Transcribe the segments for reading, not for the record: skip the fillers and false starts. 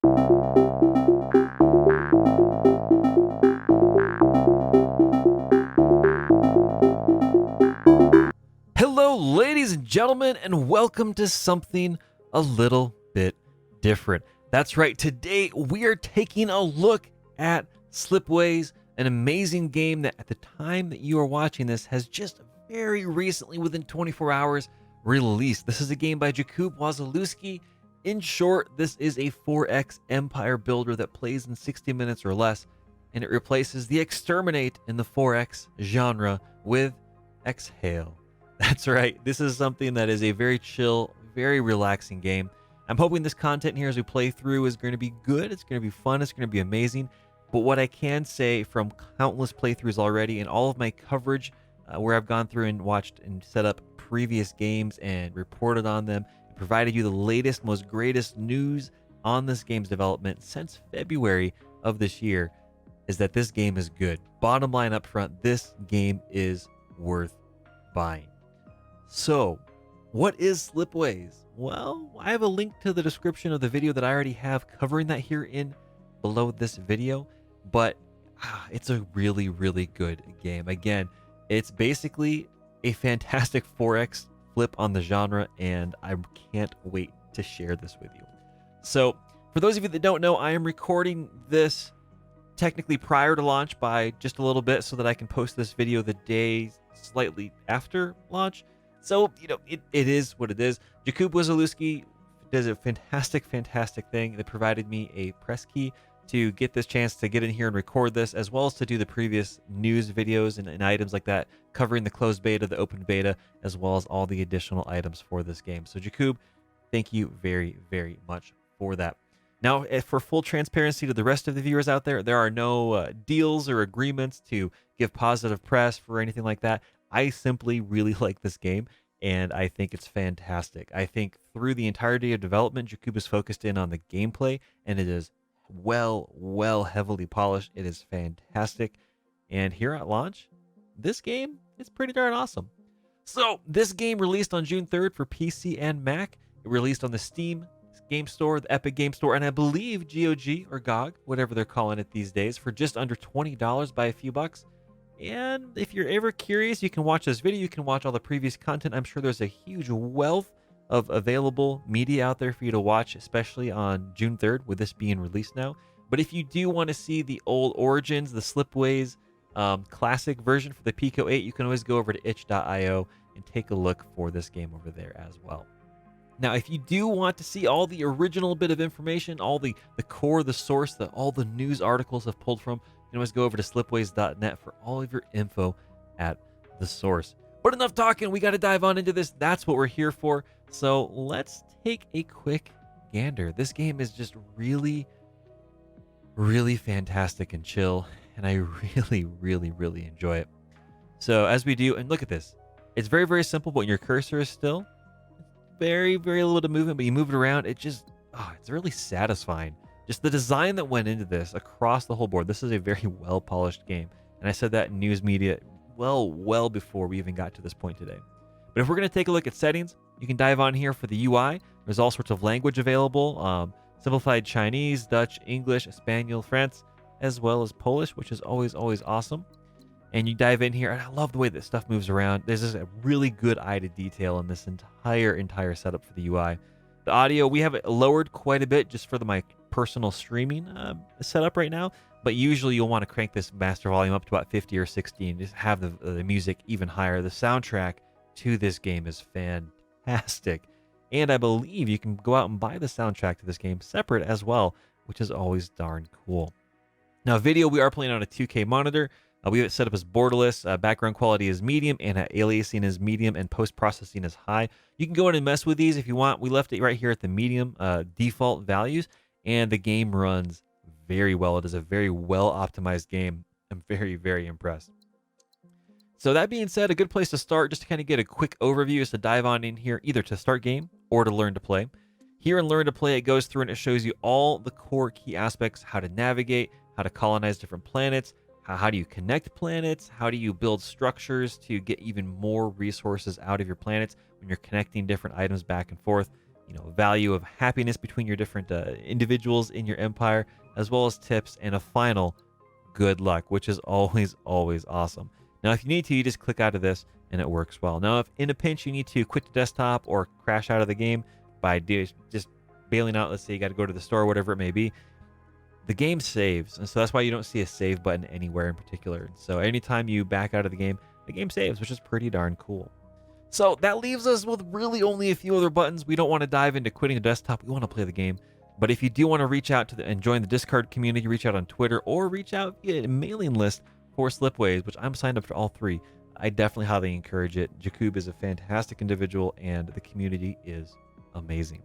Hello, ladies and gentlemen, and welcome to something a little bit different. That's right, today we are taking a look at Slipways, an amazing game that at the time that you are watching this has just very recently, within 24 hours, released. This is a game by Jakub Wasilewski. In short, this is a 4X empire builder that plays in 60 minutes or less, and it replaces the exterminate in the 4X genre with exhale. That's right. This is something that is a very chill, very relaxing game. I'm hoping this content here as we play through is going to be good. It's going to be fun. It's going to be amazing. But what I can say from countless playthroughs already and all of my coverage where I've gone through and watched and set up previous games and reported on them and provided you the latest, most greatest news on this game's development since February of this year is that this game is good. Bottom line up front, this game is worth buying. So, what is Slipways? Well, I have a link to the description of the video that I already have covering that here in below this video, but it's a really, really good game. Again, it's basically a fantastic 4X flip on the genre, and I can't wait to share this with you. So, for those of you that don't know, I am recording this technically prior to launch by just a little bit so that I can post this video the day slightly after launch. So, it is what it is. Jakub Wasilewski does a fantastic thing. They provided me a press key to get this chance to get in here and record this, as well as to do the previous news videos and items like that, covering the closed beta, the open beta, as well as all the additional items for this game. So, Jakub, thank you very, very much for that. Now, for full transparency to the rest of the viewers out there, there are no deals or agreements to give positive press for anything like that. I simply really like this game, and I think it's fantastic. I think through the entirety of development, Jakub is focused in on the gameplay, and it is well heavily polished. It is fantastic. And here at launch, this game is pretty darn awesome. So this game released on June 3rd for PC and Mac. It released on the Steam Game Store, the Epic Game Store, and I believe GOG or GOG, whatever they're calling it these days, for just under $20 by a few bucks. And if you're ever curious, you can watch this video. You can watch all the previous content. I'm sure there's a huge wealth of available media out there for you to watch, especially on June 3rd, with this being released now. But if you do want to see the old origins, the Slipways classic version for the Pico 8, you can always go over to itch.io and take a look for this game over there as well. Now, if you do want to see all the original bit of information, all the core, the source that all the news articles have pulled from, you can always go over to slipways.net for all of your info at the source. But enough talking, we got to dive on into this. That's what we're here for. So let's take a quick gander. This game is just really fantastic and chill, and I really enjoy it. So as we do, and look at this. It's very simple, but when your cursor is still, very little bit of movement, but you move it around, it's really satisfying. Just the design that went into this across the whole board. This is a very well-polished game. And I said that in news media well before we even got to this point today. But if we're going to take a look at settings, you can dive on here for the UI. There's all sorts of language available. Simplified Chinese, Dutch, English, Espanol, France, as well as Polish, which is always awesome. And you dive in here, and I love the way that stuff moves around. There's just a really good eye to detail in this entire setup for the UI. The audio, we have it lowered quite a bit just for my personal streaming setup right now, but usually you'll want to crank this master volume up to about 50 or 60 and just have the music even higher. The soundtrack to this game is fantastic, and I believe you can go out and buy the soundtrack to this game separate as well, which is always darn cool. Now, video, we are playing on a 2K monitor. We have it set up as borderless, background quality is medium, and aliasing is medium, and post-processing is high. You can go in and mess with these if you want. We left it right here at the medium default values, and the game runs very well. It is a very well-optimized game. I'm very impressed. So that being said, a good place to start, just to kind of get a quick overview, is to dive on in here, either to start game or to learn to play. Here in Learn to Play, it goes through and it shows you all the core key aspects, how to navigate, how to colonize different planets, how do you connect planets, how do you build structures to get even more resources out of your planets when you're connecting different items back and forth. value of happiness between your different individuals in your empire, as well as tips, and a final good luck, which is always, always awesome. Now, if you need to, you just click out of this and it works well. Now, if in a pinch you need to quit the desktop or crash out of the game by just bailing out, let's say you got to go to the store, whatever it may be, the game saves. And so that's why you don't see a save button anywhere in particular. So anytime you back out of the game saves, which is pretty darn cool. So that leaves us with really only a few other buttons. We don't want to dive into quitting the desktop. We want to play the game. But if you do want to reach out to and join the Discord community, reach out on Twitter or reach out via a mailing list for Slipways, which I'm signed up for all three. I definitely highly encourage it. Jakub is a fantastic individual and the community is amazing.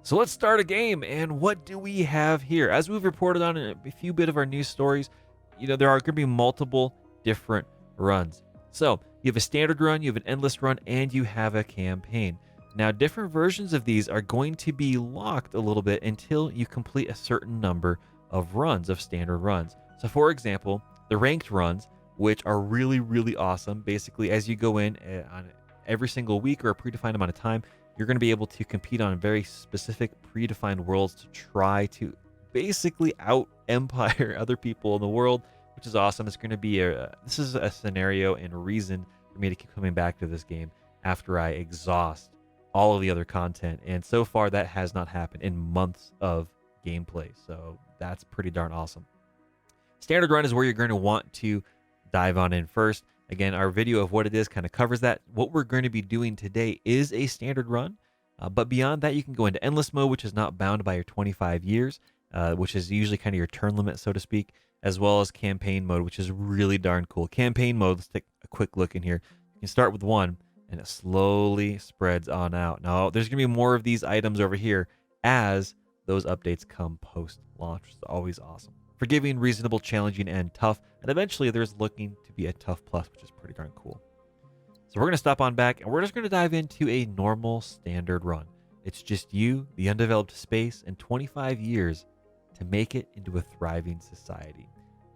So let's start a game. And what do we have here? As we've reported on in a few bit of our news stories, there are going to be multiple different runs. So you have a standard run, you have an endless run, and you have a campaign. Now, different versions of these are going to be locked a little bit until you complete a certain number of runs, of standard runs. So for example, the ranked runs, which are really, really awesome. Basically, as you go in on every single week or a predefined amount of time, you're going to be able to compete on very specific predefined worlds to try to basically out-empire other people in the world, which is awesome. It's going to be this is a scenario and a reason for me to keep coming back to this game after I exhaust all of the other content. And so far, that has not happened in months of gameplay. So that's pretty darn awesome. Standard run is where you're going to want to dive on in first. Again, our video of what it is kind of covers that. What we're going to be doing today is a standard run. But beyond that, you can go into endless mode, which is not bound by your 25 years, which is usually kind of your turn limit, so to speak, as well as campaign mode, which is really darn cool. Campaign mode, let's take a quick look in here. You can start with one, and it slowly spreads on out. Now, there's going to be more of these items over here as those updates come post-launch, which is always awesome. Forgiving, reasonable, challenging, and tough. And eventually, there's looking to be a tough plus, which is pretty darn cool. So we're going to stop on back, and we're just going to dive into a normal standard run. It's just you, the undeveloped space, and 25 years to make it into a thriving society,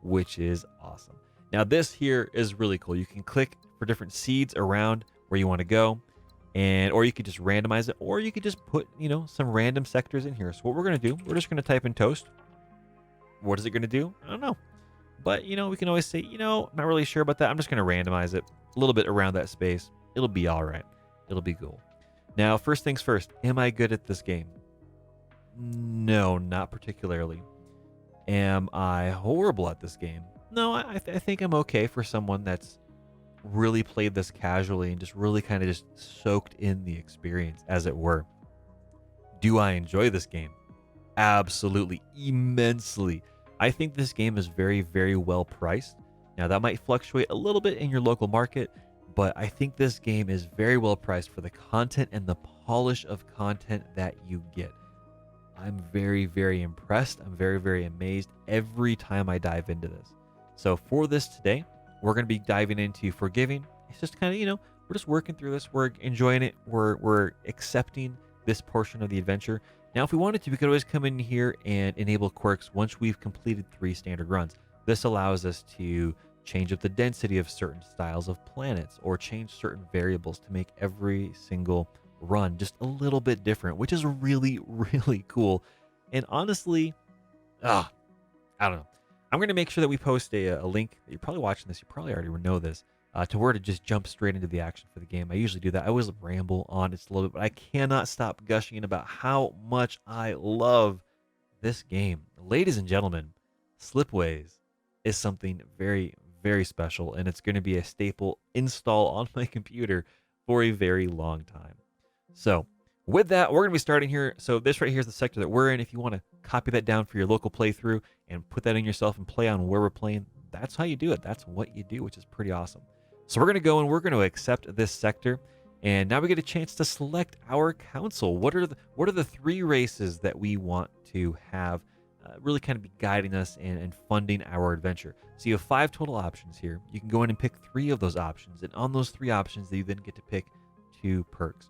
which is awesome. Now, this here is really cool. You can click for different seeds around where you want to go, or you could just randomize it, or you could just put, some random sectors in here. So what we're going to do, we're just going to type in toast. What is it going to do? I don't know. But, we can always say, I'm not really sure about that. I'm just going to randomize it a little bit around that space. It'll be all right. It'll be cool. Now, first things first, am I good at this game? No, not particularly. Am I horrible at this game? No, I think I'm okay for someone that's really played this casually and just really kind of just soaked in the experience, as it were. Do I enjoy this game? Absolutely, immensely. I think this game is very, very well priced. Now, that might fluctuate a little bit in your local market, but I think this game is very well priced for the content and the polish of content that you get. I'm very, very impressed. I'm very, very amazed every time I dive into this. So for this today, we're going to be diving into Forgiving. It's just kind of, we're just working through this. We're enjoying it. We're accepting this portion of the adventure. Now, if we wanted to, we could always come in here and enable quirks once we've completed 3 standard runs. This allows us to change up the density of certain styles of planets or change certain variables to make every single run just a little bit different, which is really, really cool. And honestly, I don't know. I'm going to make sure that we post a link. You're probably watching this. You probably already know this. To where to just jump straight into the action for the game. I usually do that. I always ramble on just a little bit, but I cannot stop gushing about how much I love this game. Ladies and gentlemen, Slipways is something very, very special, and it's going to be a staple install on my computer for a very long time. So with that, we're going to be starting here. So this right here is the sector that we're in. If you want to copy that down for your local playthrough and put that in yourself and play on where we're playing, that's how you do it. That's what you do, which is pretty awesome. So we're going to go and we're going to accept this sector. And now we get a chance to select our council. What are the 3 races that we want to have really kind of be guiding us and funding our adventure? So you have 5 total options here. You can go in and pick 3 of those options. And on those 3 options, you then get to pick 2 perks.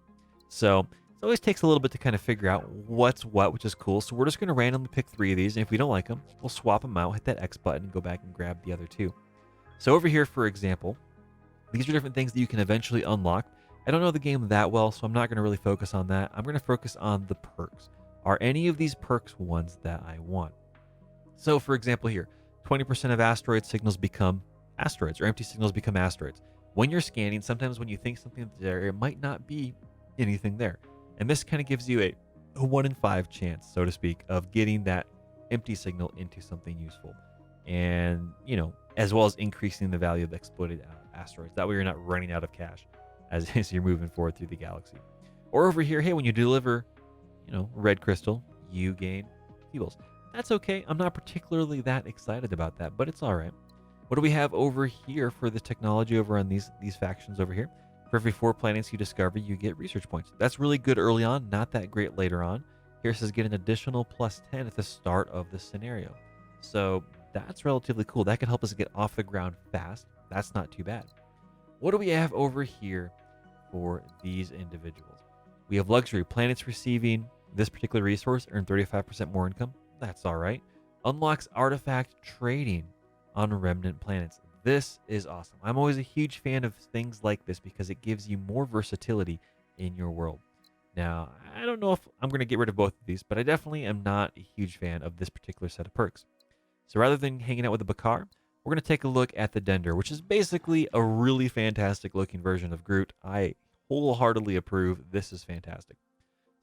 So it always takes a little bit to kind of figure out what's what, which is cool. So we're just going to randomly pick 3 of these. And if we don't like them, we'll swap them out, hit that X button, and go back and grab the other 2. So over here, for example, these are different things that you can eventually unlock I don't know the game that well, so I'm not going to really focus on that. I'm going to focus on the perks. Are any of these perks ones that I want? So, for example, here, 20% of asteroid signals become asteroids, or empty signals become asteroids. When you're scanning, sometimes when you think something's there, it might not be anything there. And this kind of gives you a 1 in 5 chance, so to speak, of getting that empty signal into something useful. And, as well as increasing the value of exploited asteroids. That way you're not running out of cash as you're moving forward through the galaxy. Or over here, hey, when you deliver, red crystal, you gain T-bills. That's okay. I'm not particularly that excited about that, but it's all right. What do we have over here for the technology over on these factions over here? For every 4 planets you discover, you get research points. That's really good early on, not that great later on. Here it says get an additional plus 10 at the start of the scenario. So that's relatively cool. That can help us get off the ground fast. That's not too bad. What do we have over here for these individuals? We have luxury. Planets receiving this particular resource earn 35% more income. That's all right. Unlocks artifact trading on remnant planets. This is awesome. I'm always a huge fan of things like this because it gives you more versatility in your world. Now, I don't know if I'm going to get rid of both of these, but I definitely am not a huge fan of this particular set of perks. So rather than hanging out with the Bakar, we're going to take a look at the Dender, which is basically a really fantastic looking version of Groot. I wholeheartedly approve. This is fantastic.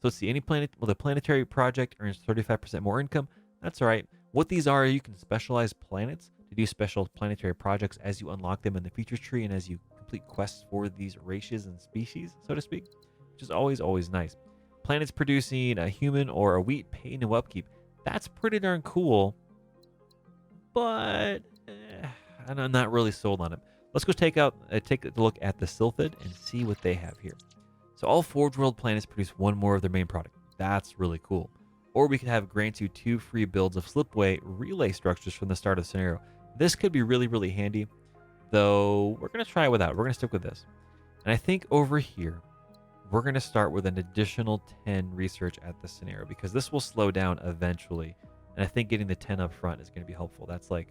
So let's see, the planetary project earns 35% more income. That's all right. What these are, you can specialize planets to do special planetary projects as you unlock them in the features tree and as you complete quests for these races and species, so to speak, which is always, always nice. Planets producing a human or a wheat pay no upkeep. That's pretty darn cool, but I'm not really sold on it. Let's go take a look at the Sylphid and see what they have here. So all Forge World planets produce 1 more of their main product. That's really cool. Or we could have grant you 2 free builds of Slipway relay structures from the start of the scenario. This could be really, really handy, though we're going to try it without. We're going to stick with this. And I think over here, we're going to start with an additional 10 research at the scenario because this will slow down eventually. And I think getting the 10 up front is going to be helpful. That's like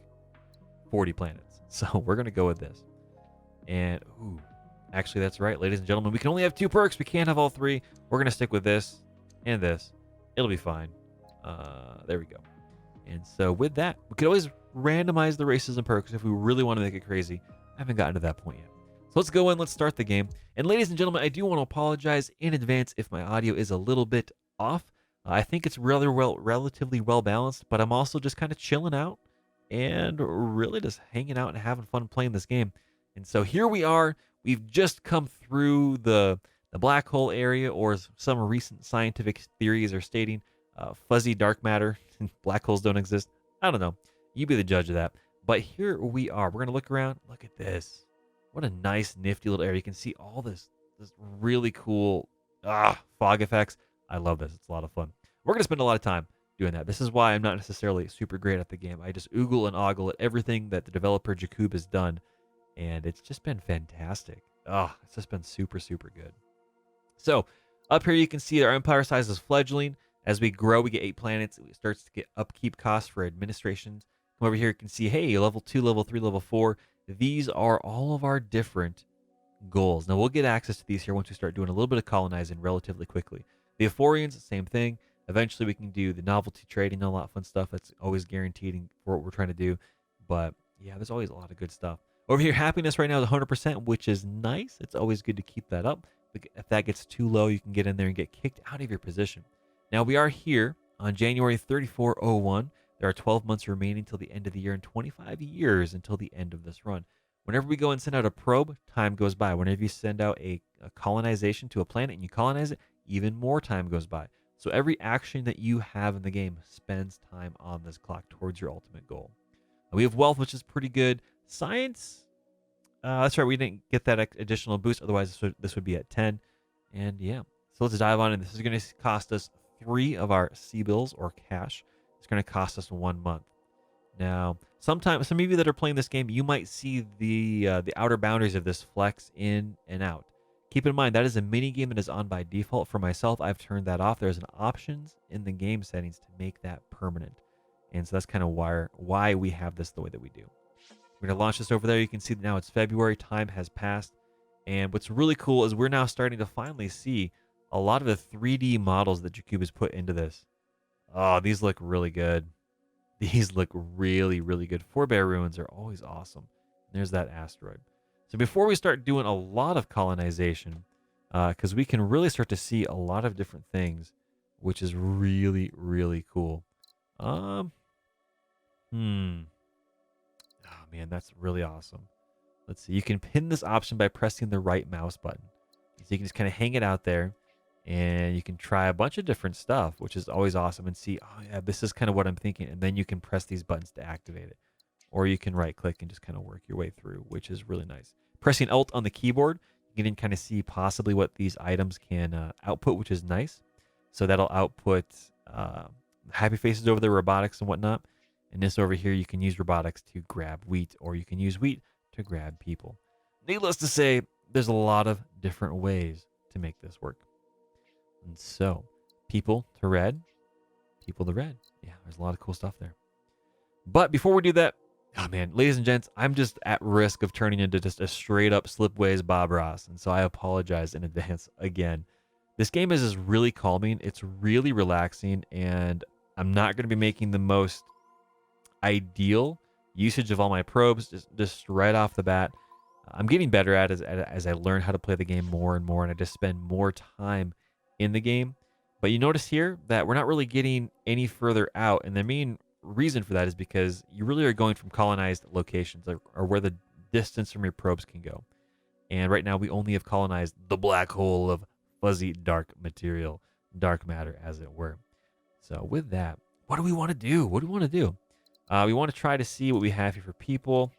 40 planets. So we're going to go with this. And, actually, that's right, ladies and gentlemen. We can only have 2 perks. We can't have all 3. We're going to stick with this and this. It'll be fine. There we go. And so with that, we could always randomize the races and perks if we really want to make it crazy. I haven't gotten to that point yet. So let's go in. Let's start the game. And ladies and gentlemen, I do want to apologize in advance if my audio is a little bit off. I think it's relatively well balanced, but I'm also just kind of chilling out and really just hanging out and having fun playing this game. And so here we are. We've just come through the black hole area, or as some recent scientific theories are stating, fuzzy dark matter. Black holes don't exist. I don't know. You be the judge of that. But here we are. We're going to look around. Look at this. What a nice, nifty little area. You can see all this really cool fog effects. I love this. It's a lot of fun. We're going to spend a lot of time doing that. This is why I'm not necessarily super great at the game. I just oogle and ogle at everything that the developer Jakub has done, and it's just been fantastic. It's just been super, super good. So up here you can see our empire size is fledgling. As we grow, we get 8 planets. It starts to get upkeep costs for administrations. Come over here, you can see, hey, level 2, level 3, level 4. These are all of our different goals. Now, we'll get access to these here once we start doing a little bit of colonizing relatively quickly. The Ephorians, same thing. Eventually, we can do the novelty trading, a lot of fun stuff. That's always guaranteed for what we're trying to do. But, yeah, there's always a lot of good stuff. Over here, happiness right now is 100%, which is nice. It's always good to keep that up. If that gets too low, you can get in there and get kicked out of your position. Now, we are here on January 3401. There are 12 months remaining till the end of the year and 25 years until the end of this run. Whenever we go and send out a probe, time goes by. Whenever you send out a colonization to a planet and you colonize it, even more time goes by. So every action that you have in the game spends time on this clock towards your ultimate goal. We have wealth, which is pretty good. Science, that's right, we didn't get that additional boost. Otherwise, this would be at 10. And yeah, so let's dive on in. This is going to cost us 3 of our C-bills or cash. It's going to cost us 1 month. Now, some of you that are playing this game, you might see the outer boundaries of this flex in and out. Keep in mind, that is a mini game that is on by default. For myself, I've turned that off. There's an options in the game settings to make that permanent. And so that's kind of why we have this the way that we do. We're going to launch this over there. You can see that now it's February. Time has passed. And what's really cool is we're now starting to finally see a lot of the 3D models that Jakub has put into this. Oh, these look really good. These look really, really good. Forebear ruins are always awesome. There's that asteroid. So before we start doing a lot of colonization, because we can really start to see a lot of different things, which is really, really cool. Um, Oh man, that's really awesome. Let's see. You can pin this option by pressing the right mouse button. So you can just kind of hang it out there, and you can try a bunch of different stuff, which is always awesome, and see, oh yeah, this is kind of what I'm thinking. And then you can press these buttons to activate it. Or you can right click and just kind of work your way through, which is really nice. Pressing Alt on the keyboard, you can kind of see possibly what these items can output, which is nice. So that'll output happy faces over the robotics and whatnot. And this over here, you can use robotics to grab wheat, or you can use wheat to grab people. Needless to say, there's a lot of different ways to make this work. And so, people to red, people to red. Yeah, there's a lot of cool stuff there. But before we do that, oh man, ladies and gents, I'm just at risk of turning into just a straight up Slipways Bob Ross. And so I apologize in advance again. This game is just really calming. It's really relaxing. And I'm not going to be making the most ideal usage of all my probes just right off the bat. I'm getting better at it as I learn how to play the game more and more, and I just spend more time in the game. But you notice here that we're not really getting any further out, and the main reason for that is because you really are going from colonized locations, or where the distance from your probes can go. And right now we only have colonized the black hole of fuzzy dark material, dark matter as it were. So with that, what do we want to do? What do we want to do? We want to try to see what we have here for people.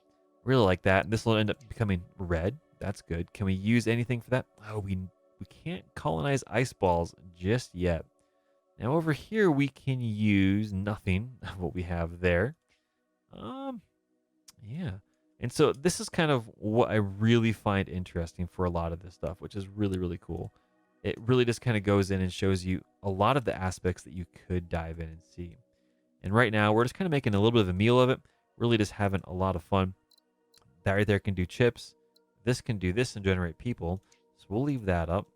Really like that. This will end up becoming red. That's good. Can we use anything for that? Oh, we can't colonize ice balls just yet. Now over here we can use nothing of what we have there. Yeah. And so this is kind of what I really find interesting for a lot of this stuff, which is really, really cool. It really just kind of goes in and shows you a lot of the aspects that you could dive in and see. And right now, we're just kind of making a little bit of a meal of it. Really just having a lot of fun. That right there can do chips. This can do this and generate people. So we'll leave that up.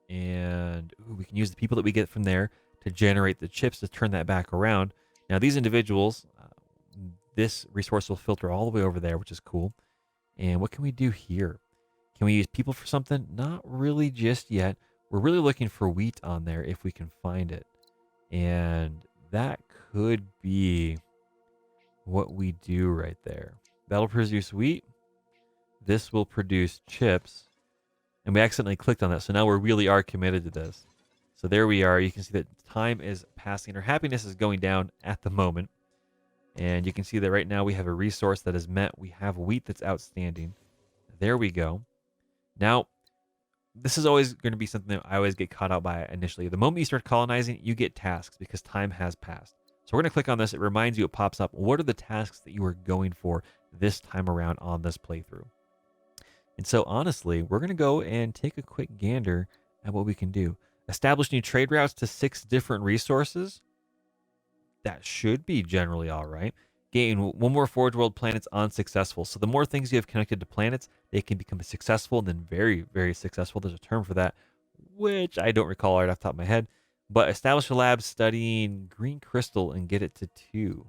And we can use the people that we get from there to generate the chips to turn that back around. Now, these individuals, this resource will filter all the way over there, which is cool. And what can we do here? Can we use people for something? Not really just yet. We're really looking for wheat on there if we can find it. And that could be what we do right there. That'll produce wheat. This will produce chips. And we accidentally clicked on that. So now we really are committed to this. So there we are. You can see that time is passing. Our happiness is going down at the moment. And you can see that right now we have a resource that is met. We have wheat that's outstanding. There we go. Now, this is always going to be something that I always get caught out by initially. The moment you start colonizing, you get tasks because time has passed. So we're going to click on this. It reminds you, it pops up. What are the tasks that you are going for this time around on this playthrough? And so honestly, we're going to go and take a quick gander at what we can do. Establish new trade routes to 6 different resources. That should be generally all right. Gain 1 more Forge World planets on successful. So the more things you have connected to planets, they can become successful and then very, very successful. There's a term for that, which I don't recall right off the top of my head. But establish a lab studying green crystal and get it to 2.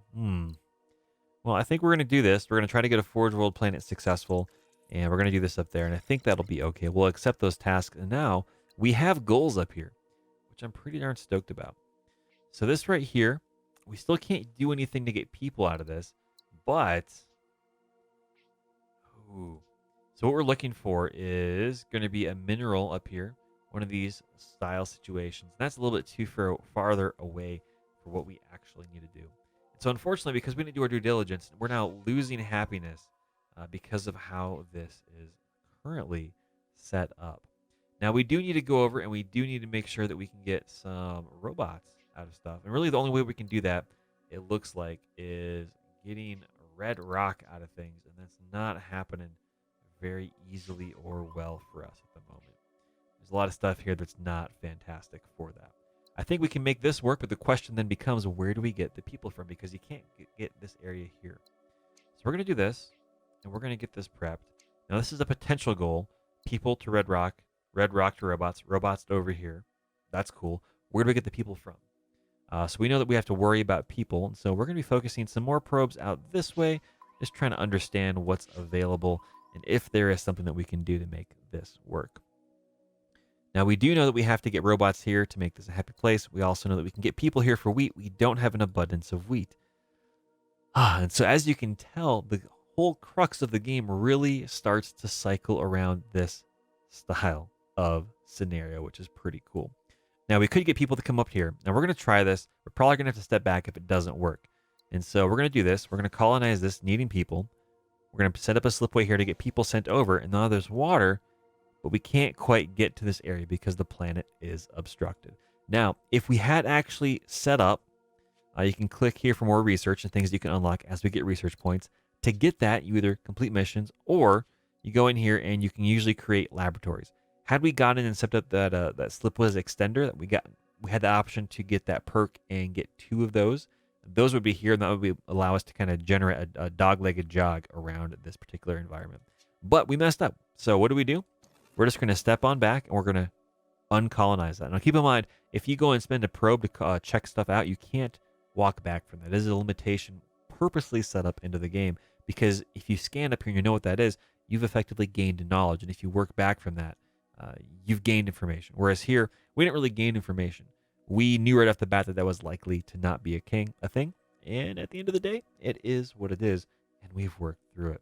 Well, I think we're going to do this. We're going to try to get a Forge World planet successful. And we're going to do this up there. And I think that'll be okay. We'll accept those tasks. And now we have goals up here, which I'm pretty darn stoked about. So this right here, we still can't do anything to get people out of this. But, so what we're looking for is going to be a mineral up here. One of these style situations. And that's a little bit too farther away for what we actually need to do. So unfortunately, because we didn't do our due diligence, we're now losing happiness because of how this is currently set up. Now, we do need to go over and we do need to make sure that we can get some robots out of stuff. And really the only way we can do that, it looks like, is getting red rock out of things. And that's not happening very easily or well for us at the moment. There's a lot of stuff here that's not fantastic for that. I think we can make this work, but the question then becomes, where do we get the people from? Because you can't get this area here. So we're going to do this. And we're going to get this prepped. Now, this is a potential goal. people to Red Rock to robots to over here. That's cool. Where do we get the people from? So we know that we have to worry about people, and so we're going to be focusing some more probes out this way, just trying to understand what's available and if there is something that we can do to make this work. Now, we do know that we have to get robots here to make this a happy place. We also know that we can get people here for wheat. We don't have an abundance of wheat. And so as you can tell, the whole crux of the game really starts to cycle around this style of scenario, which is pretty cool. Now, we could get people to come up here. Now, we're going to try this. We're probably going to have to step back if it doesn't work. And so we're going to do this. We're going to colonize this, needing people. We're going to set up a slipway here to get people sent over. And now there's water, but we can't quite get to this area because the planet is obstructed. Now, if we had actually set up, you can click here for more research and things you can unlock as we get research points. To get that, you either complete missions or you go in here and you can usually create laboratories. Had we gotten and set up that Slipways extender that we had the option to get that perk and get 2 of those. Those would be here, and that would allow us to kind of generate a dog-legged jog around this particular environment. But we messed up. So what do? We're just going to step on back and we're going to uncolonize that. Now keep in mind, if you go and spend a probe to check stuff out, you can't walk back from that. It is a limitation purposely set up into the game, because if you scan up here and you know what that is, you've effectively gained knowledge. And if you work back from that, you've gained information. Whereas here, we didn't really gain information. We knew right off the bat that that was likely to not be a thing. And at the end of the day, it is what it is. And we've worked through it.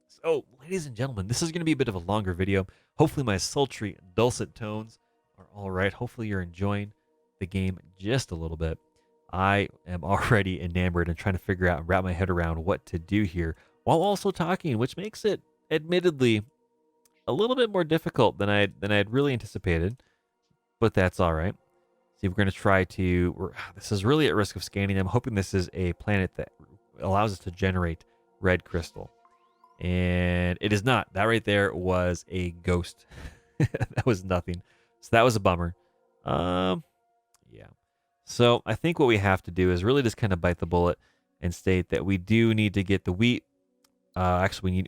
So, ladies and gentlemen, this is going to be a bit of a longer video. Hopefully my sultry, dulcet tones are all right. Hopefully you're enjoying the game just a little bit. I am already enamored and trying to figure out and wrap my head around what to do here while also talking, which makes it admittedly a little bit more difficult than I'd really anticipated, but that's all right. See, we're going to try to. This is really at risk of scanning. I'm hoping this is a planet that allows us to generate red crystal, and it is not. That right there was a ghost. That was nothing. So that was a bummer. Yeah. So I think what we have to do is really just kind of bite the bullet and state that we do need to get the wheat. Actually,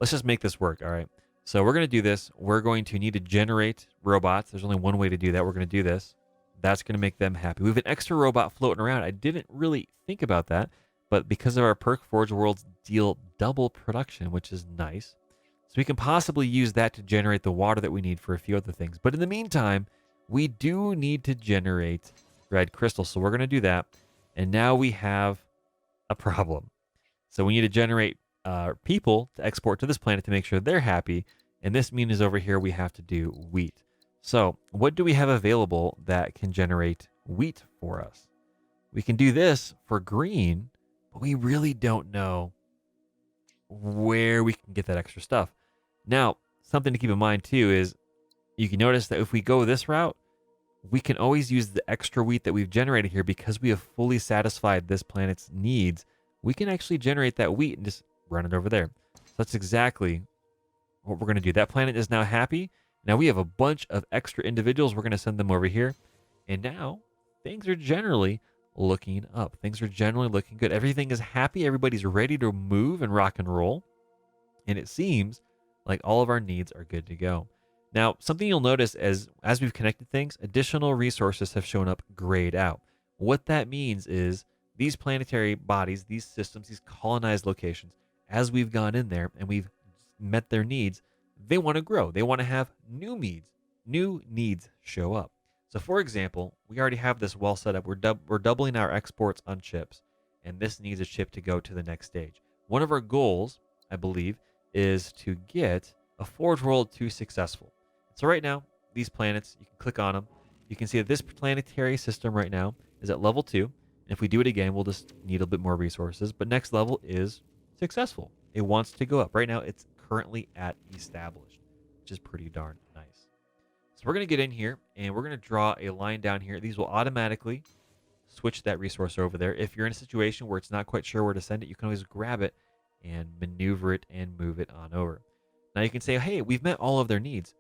let's just make this work. All right. So we're going to do this. We're going to need to generate robots. There's only one way to do that. We're going to do this. That's going to make them happy. We have an extra robot floating around. I didn't really think about that, but because of our perk, Forge Worlds deal double production, which is nice. So we can possibly use that to generate the water that we need for a few other things. But in the meantime, we do need to generate red crystal. So we're going to do that. And now we have a problem. So we need to generate people to export to this planet to make sure they're happy. And this means over here we have to do wheat. So what do we have available that can generate wheat for us? We can do this for green, but we really don't know where we can get that extra stuff. Now, something to keep in mind too is you can notice that if we go this route, we can always use the extra wheat that we've generated here because we have fully satisfied this planet's needs. We can actually generate that wheat and just run it over there. So that's exactly what we're going to do. That planet is now happy. Now we have a bunch of extra individuals. We're going to send them over here. And now things are generally looking up. Things are generally looking good. Everything is happy. Everybody's ready to move and rock and roll. And it seems like all of our needs are good to go. Now, something you'll notice as we've connected things, additional resources have shown up grayed out. What that means is these planetary bodies, these systems, these colonized locations, as we've gone in there and we've met their needs, they want to grow. They want to have new needs show up. So for example, we already have this well set up. We're doubling our exports on chips, and this needs a chip to go to the next stage. One of our goals, I believe, is to get a Forge World 2 successful. So right now, these planets, you can click on them. You can see that this planetary system right now is at level 2. And if we do it again, we'll just need a bit more resources. But next level is successful. It wants to go up. Right now, it's currently at established, which is pretty darn nice. So we're going to get in here, and we're going to draw a line down here. These will automatically switch that resource over there. If you're in a situation where it's not quite sure where to send it, you can always grab it and maneuver it and move it on over. Now you can say, hey, we've met all of their needs.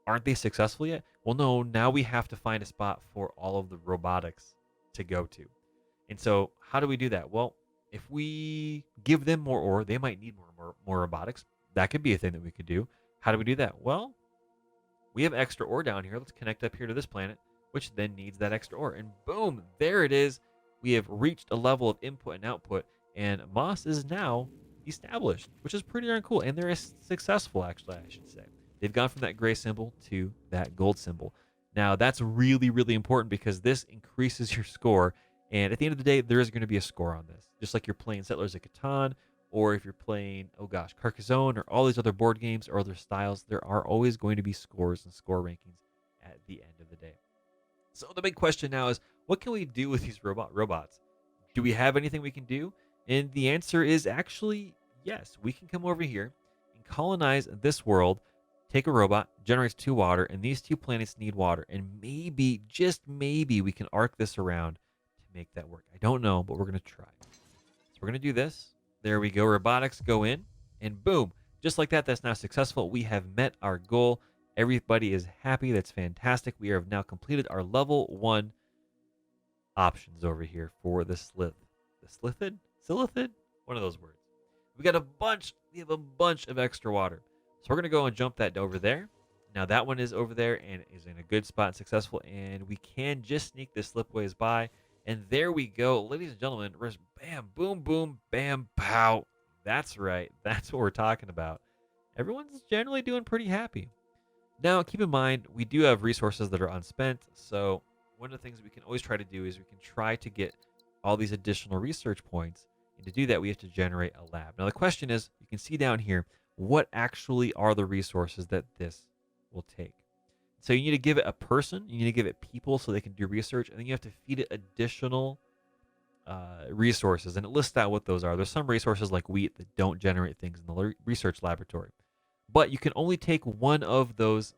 Aren't they successful yet? Well, no, now we have to find a spot for all of the robotics to go to. And so how do we do that? Well, if we give them more ore, they might need more robotics. That could be a thing that we could do. How do we do that? Well, we have extra ore down here. Let's connect up here to this planet, which then needs that extra ore. And boom, there it is. We have reached a level of input and output, and Moss is now established, which is pretty darn cool. And they're successful, actually, I should say. They've gone from that gray symbol to that gold symbol. Now, that's really, really important because this increases your score. And at the end of the day, there is going to be a score on this. Just like you're playing Settlers of Catan, or if you're playing, oh gosh, Carcassonne, or all these other board games or other styles, there are always going to be scores and score rankings at the end of the day. So the big question now is, what can we do with these robots? Do we have anything we can do? And the answer is actually yes. We can come over here and colonize this world, take a robot, generates 2 water, and these 2 planets need water. And maybe, just maybe, we can arc this around to make that work. I don't know, but we're going to try. So we're going to do this. There we go. Robotics go in, and boom. Just like that, that's now successful. We have met our goal. Everybody is happy. That's fantastic. We have now completed our level 1 options over here for the slith. The slithid? Silithid? One of those words. We have a bunch of extra water. So we're going to go and jump that over there. Now that one is over there and is in a good spot and successful. And we can just sneak this Slipways by. And there we go. Ladies and gentlemen, bam, boom, boom, bam, pow. That's right. That's what we're talking about. Everyone's generally doing pretty happy. Now, keep in mind, we do have resources that are unspent. So one of the things we can always try to do is we can try to get all these additional research points. And to do that, we have to generate a lab. Now, the question is, you can see down here, what actually are the resources that this will take? So you need to give it a person, you need to give it people so they can do research, and then you have to feed it additional resources. And it lists out what those are. There's some resources like wheat that don't generate things in the research laboratory. But you can only take one of those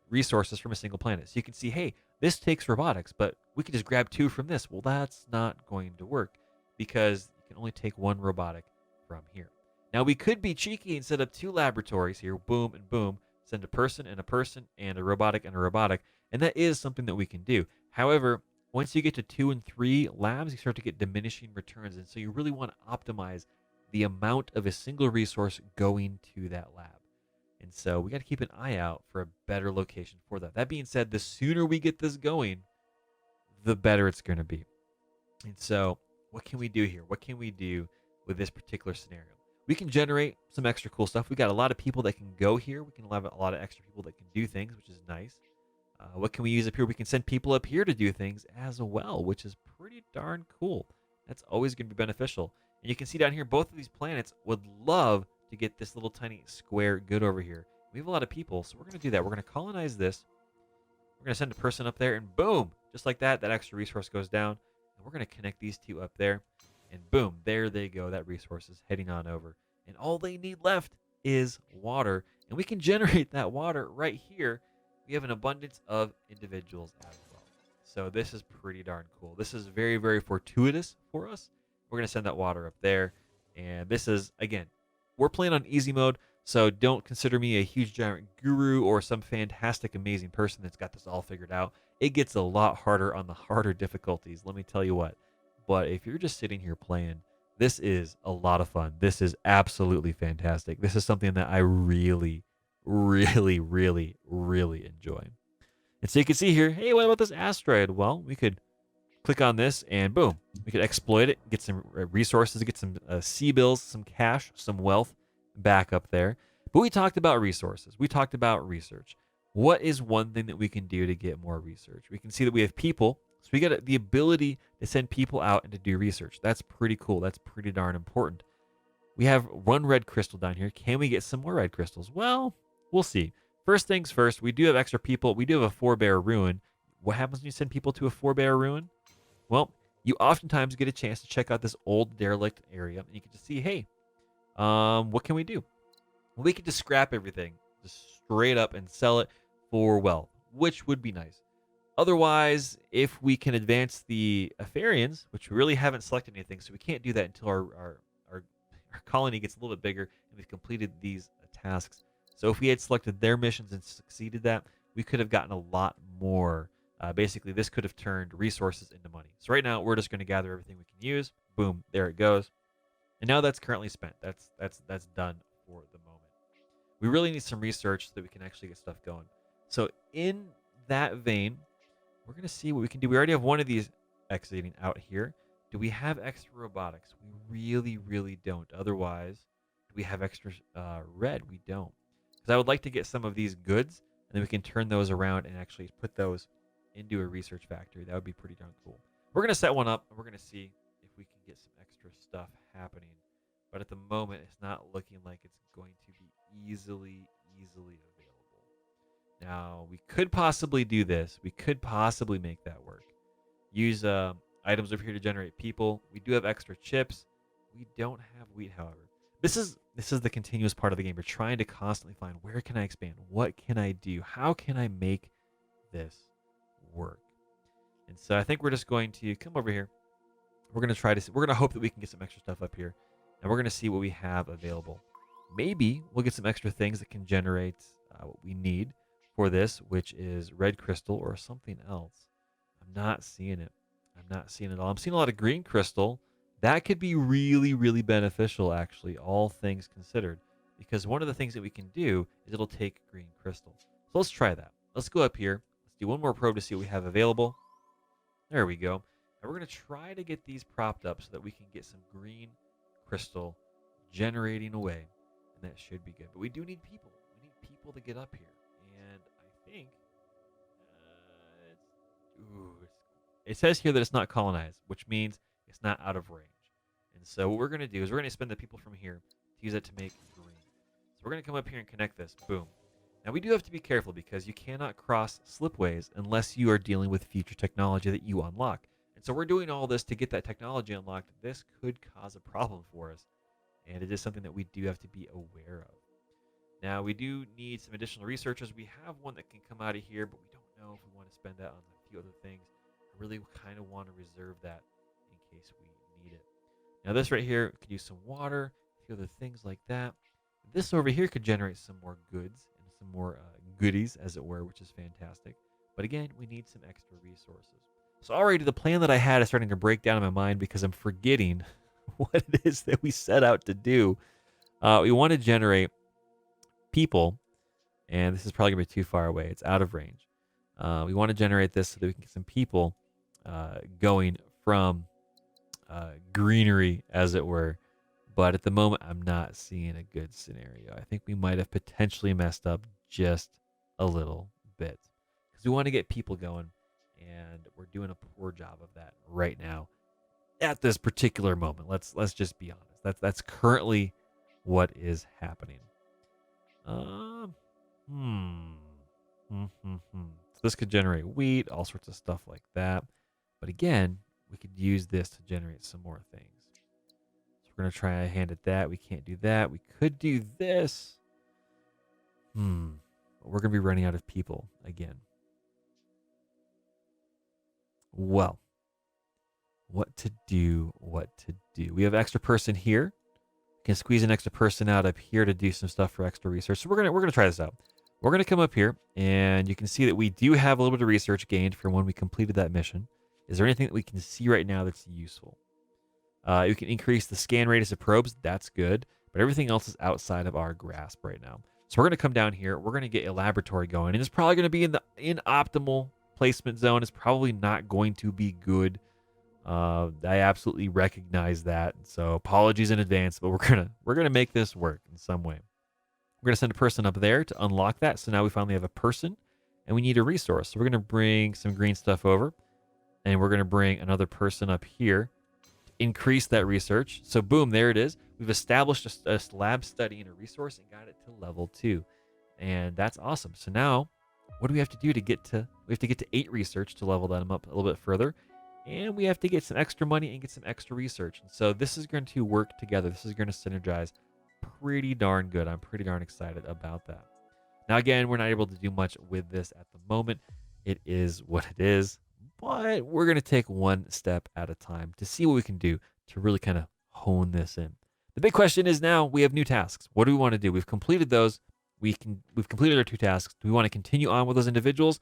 resources from a single planet. So you can see, hey, this takes robotics, but we could just grab 2 from this. Well, that's not going to work because you can only take 1 robotic from here. Now, we could be cheeky and set up 2 laboratories here, boom and boom, send a person and a person and a robotic, and that is something that we can do. However, once you get to 2 and 3 labs, you start to get diminishing returns, and so you really want to optimize the amount of a single resource going to that lab. And so we got to keep an eye out for a better location for that. That being said, the sooner we get this going, the better it's going to be. And so what can we do here? What can we do with this particular scenario? We can generate some extra cool stuff. We got a lot of people that can go here. We can have a lot of extra people that can do things, which is nice. What can we use up here? We can send people up here to do things as well, which is pretty darn cool. That's always going to be beneficial. And you can see down here, both of these planets would love to get this little tiny square good over here. We have a lot of people, so we're going to do that. We're going to colonize this. We're going to send a person up there, and boom, just like that, that extra resource goes down. And we're going to connect these 2 up there, and boom, there they go. That resource is heading on over. And all they need left is water, and we can generate that water right here. We have an abundance of individuals as well. So this is pretty darn cool. This is very, very fortuitous for us. We're going to send that water up there. And this is, again, we're playing on easy mode, so don't consider me a huge giant guru or some fantastic, amazing person that's got this all figured out. It gets a lot harder on the harder difficulties, let me tell you what. But if you're just sitting here playing, this is a lot of fun. This is absolutely fantastic. This is something that I really, really, really, really enjoy. And so you can see here, hey, what about this asteroid? Well, we could click on this and boom, we could exploit it, get some resources, get some C-bills, some cash, some wealth back up there. But we talked about resources. We talked about research. What is one thing that we can do to get more research? We can see that we have people. So we got the ability to send people out and to do research. That's pretty cool. That's pretty darn important. We have 1 red crystal down here. Can we get some more red crystals? Well, we'll see. First things first, we do have extra people. We do have a forebear ruin. What happens when you send people to a forebear ruin? Well, you oftentimes get a chance to check out this old derelict area, and you can just see, hey, what can we do? Well, we could just scrap everything, just straight up, and sell it for wealth, which would be nice. Otherwise, if we can advance the Apharians, which we really haven't selected anything, so we can't do that until our colony gets a little bit bigger and we've completed these tasks. So if we had selected their missions and succeeded that, we could have gotten a lot more. Basically, this could have turned resources into money. So right now, we're just going to gather everything we can use. Boom, there it goes. And now that's currently spent. That's done for the moment. We really need some research so that we can actually get stuff going. So in that vein, we're going to see what we can do. We already have one of these exiting out here. Do we have extra robotics? We really, really don't. Otherwise, do we have extra red? We don't. Because I would like to get some of these goods, and then we can turn those around and actually put those into a research factory. That would be pretty darn cool. We're going to set one up, and we're going to see if we can get some extra stuff happening. But at the moment, it's not looking like it's going to be easily available. Now, we could possibly do this. We could possibly make that work. Use items over here to generate people. We do have extra chips. We don't have wheat, however. This is the continuous part of the game. We're trying to constantly find, where can I expand? What can I do? How can I make this work? And so I think we're just going to come over here. We're going to try to, we're going to hope that we can get some extra stuff up here. And we're going to see what we have available. Maybe we'll get some extra things that can generate what we need for this, which is red crystal or something else. I'm not seeing it. I'm not seeing it at all. I'm seeing a lot of green crystal. That could be really, really beneficial, actually, all things considered. Because one of the things that we can do is it'll take green crystal. So let's try that. Let's go up here. Let's do one more probe to see what we have available. There we go. And we're going to try to get these propped up so that we can get some green crystal generating away. And that should be good. But we do need people. We need people to get up here. And I think it says here that it's not colonized, which means it's not out of range. And so what we're going to do is we're going to spend the people from here to use it to make green. So we're going to come up here and connect this. Boom. Now we do have to be careful because you cannot cross slipways unless you are dealing with future technology that you unlock. And so we're doing all this to get that technology unlocked. This could cause a problem for us. And it is something that we do have to be aware of. Now, we do need some additional researchers. We have one that can come out of here, but we don't know if we want to spend that on a few other things. I really kind of want to reserve that in case we need it. Now, this right here could use some water, a few other things like that. This over here could generate some more goods and some more goodies, as it were, which is fantastic. But again, we need some extra resources. So already the plan that I had is starting to break down in my mind because I'm forgetting what it is that we set out to do. We want to generate people, and this is probably going to be too far away. It's out of range. We want to generate this so that we can get some people going from greenery, as it were. But at the moment, I'm not seeing a good scenario. I think we might have potentially messed up just a little bit because we want to get people going, and we're doing a poor job of that right now at this particular moment. Let's just be honest. That's currently what is happening. So this could generate wheat, all sorts of stuff like that. But again, we could use this to generate some more things. So we're going to try a hand at that. We can't do that. We could do this. But we're going to be running out of people again. Well, what to do? We have extra person here. Can squeeze an extra person out up here to do some stuff for extra research. So we're gonna try this out. We're gonna come up here, and you can see that we do have a little bit of research gained from when we completed that mission. Is there anything that we can see right now that's useful? You can increase the scan radius of probes. That's good, but everything else is outside of our grasp right now. So we're gonna come down here. We're gonna get a laboratory going, and it's probably gonna be in the inoptimal placement zone. It's probably not going to be good. I absolutely recognize that, so apologies in advance, but we're gonna make this work in some way. We're gonna send a person up there to unlock that. So now we finally have a person, and we need a resource. So we're gonna bring some green stuff over, and we're gonna bring another person up here to increase that research. So boom, there it is. We've established a lab study and a resource and got it to level 2, and that's awesome. So now, what do we have to do to get to? We have to get to 8 research to level them up a little bit further. And we have to get some extra money and get some extra research. And so this is going to work together. This is going to synergize pretty darn good. I'm pretty darn excited about that. Now, again, we're not able to do much with this at the moment. It is what it is. But we're going to take one step at a time to see what we can do to really kind of hone this in. The big question is now we have new tasks. What do we want to do? We've completed those. We've completed our 2 tasks. Do we want to continue on with those individuals?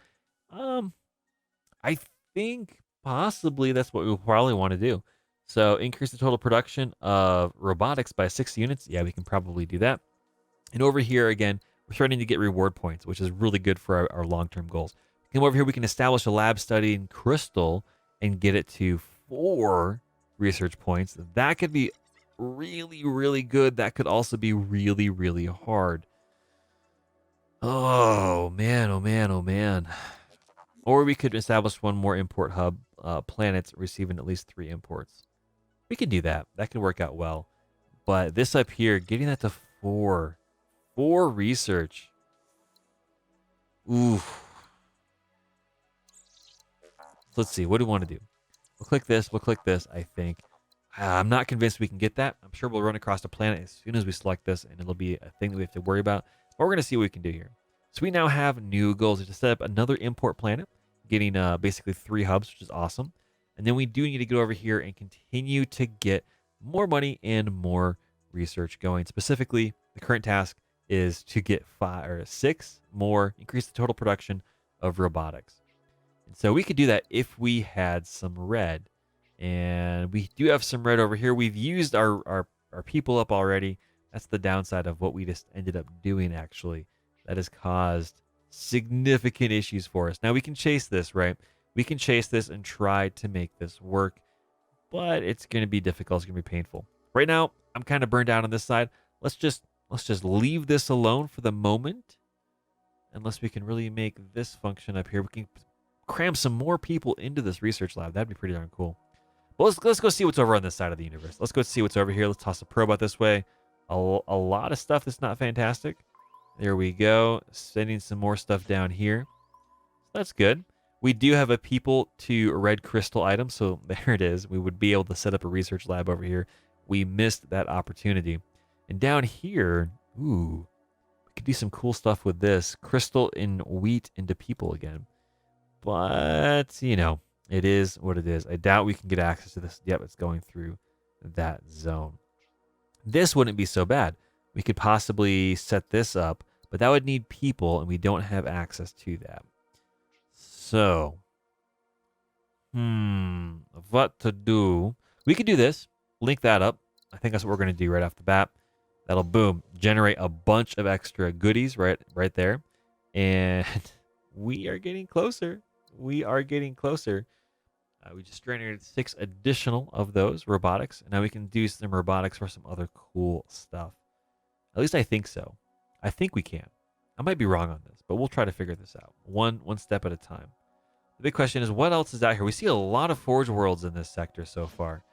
I think possibly that's what we'll probably want to do. So increase the total production of robotics by 6 units. Yeah, we can probably do that. And over here again, we're starting to get reward points, which is really good for our long-term goals. Come over here, we can establish a lab study in crystal and get it to 4 research points. That could be really, really good. That could also be really, really hard. Oh, man, oh, man, oh, man. Or we could establish one more import hub, planets receiving at least 3 imports. We could do that. That could work out well. But this up here, getting that to 4 research. Ooh. Let's see. What do we want to do? We'll click this. We'll click this, I think. I'm not convinced we can get that. I'm sure we'll run across a planet as soon as we select this, and it'll be a thing that we have to worry about. But we're going to see what we can do here. So we now have new goals to set up another import planet, getting basically 3 hubs, which is awesome. And then we do need to get over here and continue to get more money and more research going. Specifically, the current task is to get 5 or 6 more, increase the total production of robotics. And so we could do that if we had some red. And we do have some red over here. We've used our people up already. That's the downside of what we just ended up doing, actually. That has caused significant issues for us. Now, we can chase this, right? We can chase this and try to make this work. But it's going to be difficult. It's going to be painful. Right now, I'm kind of burned out on this side. Let's just leave this alone for the moment. Unless we can really make this function up here. We can cram some more people into this research lab. That'd be pretty darn cool. Well, let's go see what's over on this side of the universe. Let's go see what's over here. Let's toss a probe out this way. A lot of stuff that's not fantastic. There we go. Sending some more stuff down here. That's good. We do have a people to red crystal item, so there it is. We would be able to set up a research lab over here. We missed that opportunity. And down here, ooh, we could do some cool stuff with this. Crystal in wheat into people again. But, you know, it is what it is. I doubt we can get access to this. Yep, it's going through that zone. This wouldn't be so bad. We could possibly set this up, but that would need people, and we don't have access to that. So, what to do? We could do this. Link that up. I think that's what we're going to do right off the bat. That'll, boom, generate a bunch of extra goodies right there. And we are getting closer. We are getting closer. We just generated 6 additional of those robotics. And now we can do some robotics for some other cool stuff. At least I think so. I think we can. I might be wrong on this, but we'll try to figure this out. One step at a time. The big question is, what else is out here? We see a lot of Forge Worlds in this sector so far.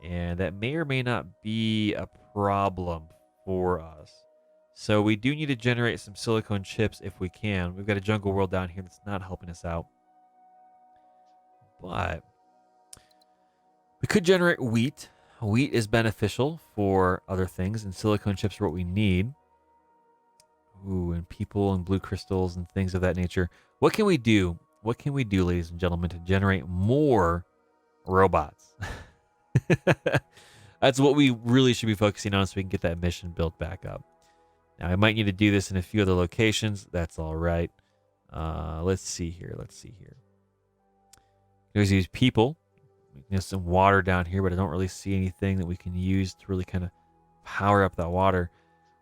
And that may or may not be a problem for us. So we do need to generate some silicone chips if we can. We've got a jungle world down here that's not helping us out. But we could generate wheat. Wheat is beneficial for other things, and silicone chips are what we need. Ooh, and people and blue crystals and things of that nature. What can we do? What can we do, ladies and gentlemen, to generate more robots? That's what we really should be focusing on so we can get that mission built back up. Now, I might need to do this in a few other locations. That's all right. Let's see here. There's these people. There's some water down here, but I don't really see anything that we can use to really kind of power up that water.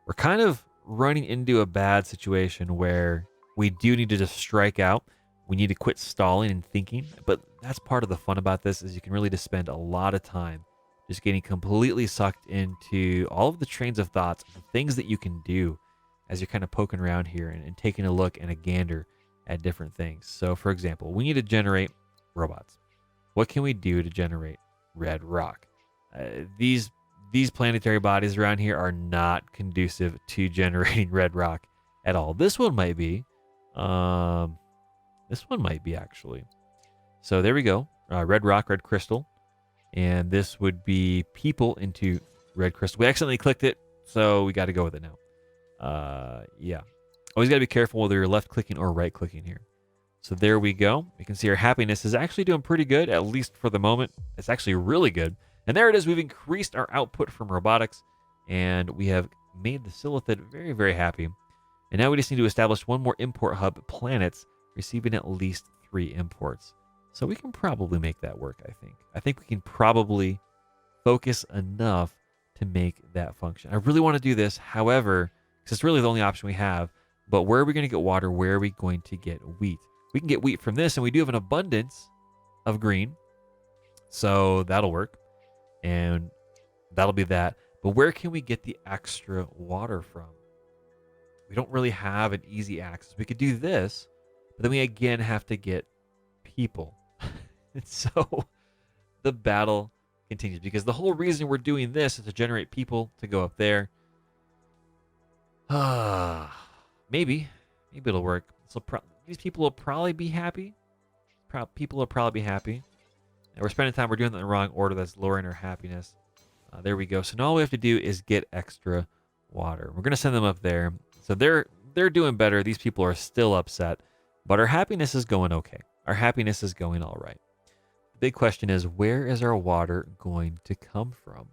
We're kind of running into a bad situation where we do need to just strike out. We need to quit stalling and thinking. But that's part of the fun about this is you can really just spend a lot of time just getting completely sucked into all of the trains of thoughts, the things that you can do as you're kind of poking around here and taking a look and a gander at different things. So, for example, we need to generate robots. What can we do to generate red rock? These planetary bodies around here are not conducive to generating red rock at all. This one might be. This one might be, actually. So there we go. Red rock, red crystal. And this would be people into red crystal. We accidentally clicked it, so we got to go with it now. Yeah. Always got to be careful whether you're left clicking or right clicking here. So there we go. We can see our happiness is actually doing pretty good, at least for the moment. It's actually really good. And there it is. We've increased our output from robotics, and we have made the Silithid very, very happy. And now we just need to establish one more import hub, planets, receiving at least 3 imports. So we can probably make that work, I think. I think we can probably focus enough to make that function. I really want to do this. However, because it's really the only option we have, But where are we going to get water? Where are we going to get wheat? We can get wheat from this, and we do have an abundance of green. So that'll work. And that'll be that. But where can we get the extra water from? We don't really have an easy access. We could do this, but then we again have to get people. And so the battle continues because the whole reason we're doing this is to generate people to go up there. Maybe it'll work. So these people will probably be happy. People will probably be happy. And we're spending time. We're doing it in the wrong order. That's lowering our happiness. There we go. So now all we have to do is get extra water. We're gonna send them up there. So they're doing better. These people are still upset, but our happiness is going okay. Our happiness is going all right. The big question is, where is our water going to come from?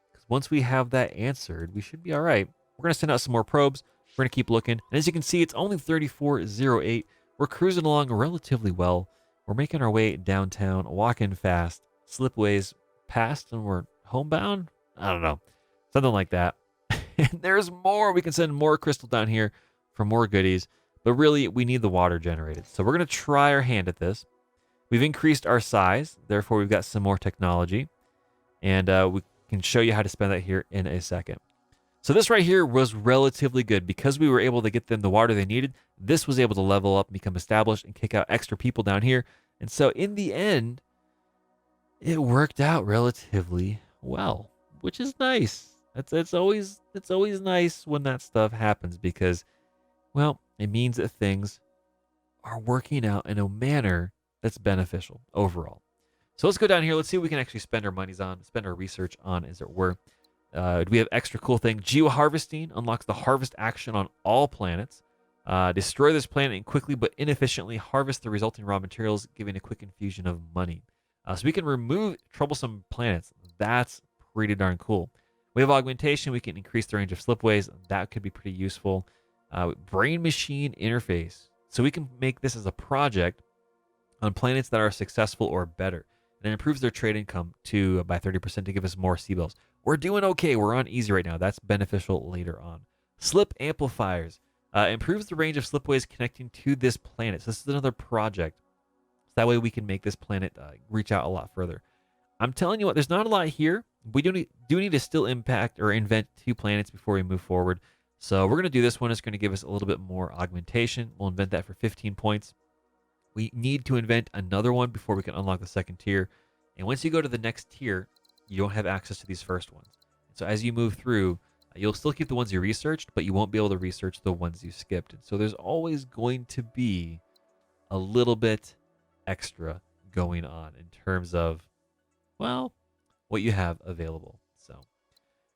Because once we have that answered, we should be all right. We're going to send out some more probes. We're going to keep looking. And as you can see, it's only 3408. We're cruising along relatively well. We're making our way downtown, walking fast. Slipways passed and we're homebound? I don't know. Something like that. And there's more. We can send more crystal down here for more goodies. But really, we need the water generated. So we're going to try our hand at this. We've increased our size. Therefore, we've got some more technology. And we can show you how to spend that here in a second. So this right here was relatively good. Because we were able to get them the water they needed, this was able to level up and become established and kick out extra people down here. And so in the end, it worked out relatively well, which is nice. It's always nice when that stuff happens because, well, it means that things are working out in a manner that's beneficial overall. So let's go down here. Let's see what we can actually spend our monies on, spend our research on, as it were. We have extra cool thing. Geo-harvesting unlocks the harvest action on all planets. Destroy this planet and quickly but inefficiently harvest the resulting raw materials, giving a quick infusion of money. So we can remove troublesome planets. That's pretty darn cool. We have augmentation. We can increase the range of slipways. That could be pretty useful. Brain-machine interface. So we can make this as a project on planets that are successful or better. And it improves their trade income by 30% to give us more C-bills. We're doing okay. We're on easy right now. That's beneficial later on. Slip amplifiers. Improves the range of slipways connecting to this planet. So this is another project. So that way we can make this planet reach out a lot further. I'm telling you what, there's not a lot here. We do need to still impact or invent 2 planets before we move forward. So we're going to do this one. It's going to give us a little bit more augmentation. We'll invent that for 15 points. We need to invent another one before we can unlock the second tier. And once you go to the next tier, you don't have access to these first ones. So as you move through, you'll still keep the ones you researched, but you won't be able to research the ones you skipped. And so there's always going to be a little bit extra going on in terms of, well, what you have available. So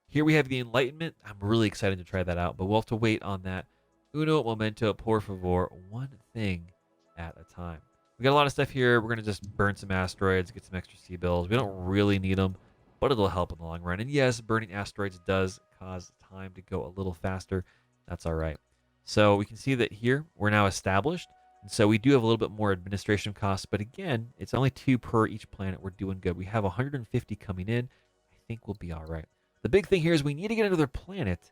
here we have the Enlightenment. I'm really excited to try that out, but we'll have to wait on that. Uno momento, por favor. One thing at a time. We got a lot of stuff here. We're going to just burn some asteroids, get some extra C-bills. We don't really need them, but it'll help in the long run. And yes, burning asteroids does cause time to go a little faster. That's all right. So we can see that here we're now established. And so we do have a little bit more administration costs, but again, it's only 2 per each planet. We're doing good. We have 150 coming in. I think we'll be all right. The big thing here is we need to get another planet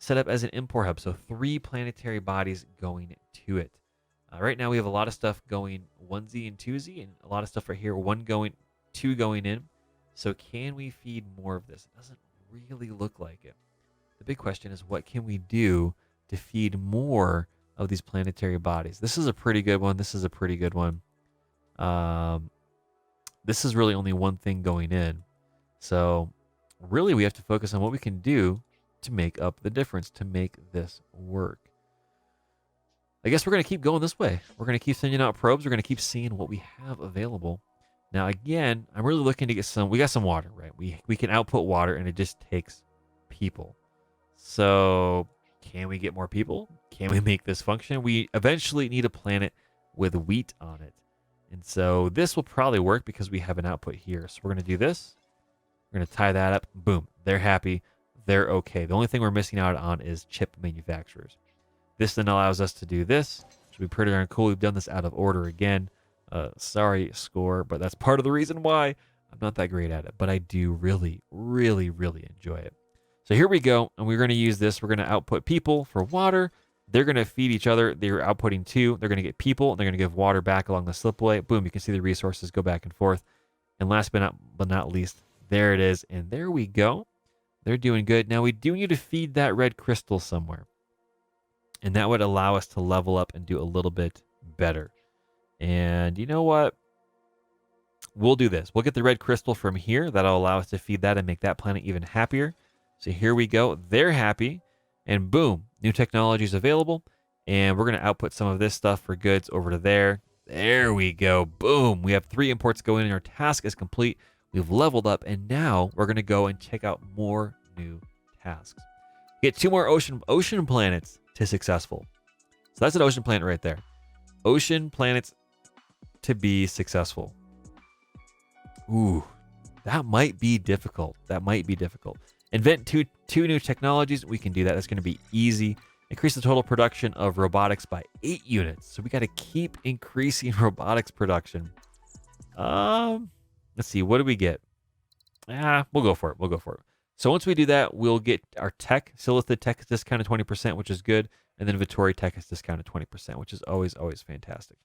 set up as an import hub. So 3 planetary bodies going to it. Right now we have a lot of stuff going onesie and twosie, and a lot of stuff right here, 2 going in. So can we feed more of this? It doesn't really look like it. The big question is, what can we do to feed more of these planetary bodies? This is a pretty good one. This is a pretty good one. This is really only one thing going in. So really we have to focus on what we can do to make up the difference, to make this work. I guess we're going to keep going this way. We're going to keep sending out probes. We're going to keep seeing what we have available. Now, again, I'm really looking to get we got some water, right? We can output water, and it just takes people. So can we get more people? Can we make this function? We eventually need a planet with wheat on it. And so this will probably work because we have an output here. So we're going to do this. We're going to tie that up. Boom. They're happy. They're okay. The only thing we're missing out on is chip manufacturers. This then allows us to do this, which would be pretty darn cool. We've done this out of order again. Sorry, score, but that's part of the reason why I'm not that great at it. But I do really, really, really enjoy it. So here we go, and we're going to use this. We're going to output people for water, They're going to feed each other. They're outputting 2. They're going to get people, and they're going to give water back along the slipway. Boom, you can see the resources go back and forth. And last but not least, there it is. And there we go. They're doing good. Now we do need to feed that red crystal somewhere. And that would allow us to level up and do a little bit better. And you know what? We'll do this. We'll get the red crystal from here. That'll allow us to feed that and make that planet even happier. So here we go. They're happy. And boom, new technology is available. And we're going to output some of this stuff for goods over to there. There we go. Boom. We have 3 imports going in. Our task is complete. We've leveled up. And now we're going to go and check out more new tasks. Get 2 more ocean planets to successful. So that's an ocean planet right there. Ocean planets to be successful. Ooh, that might be difficult. Invent two new technologies. We can do that. That's going to be easy. Increase the total production of robotics by 8 units. So we got to keep increasing robotics production. Let's see. What do we get? We'll go for it. So once we do that, we'll get our tech. Silithid tech is discounted 20%, which is good. And then Vittori tech is discounted 20%, which is always fantastic.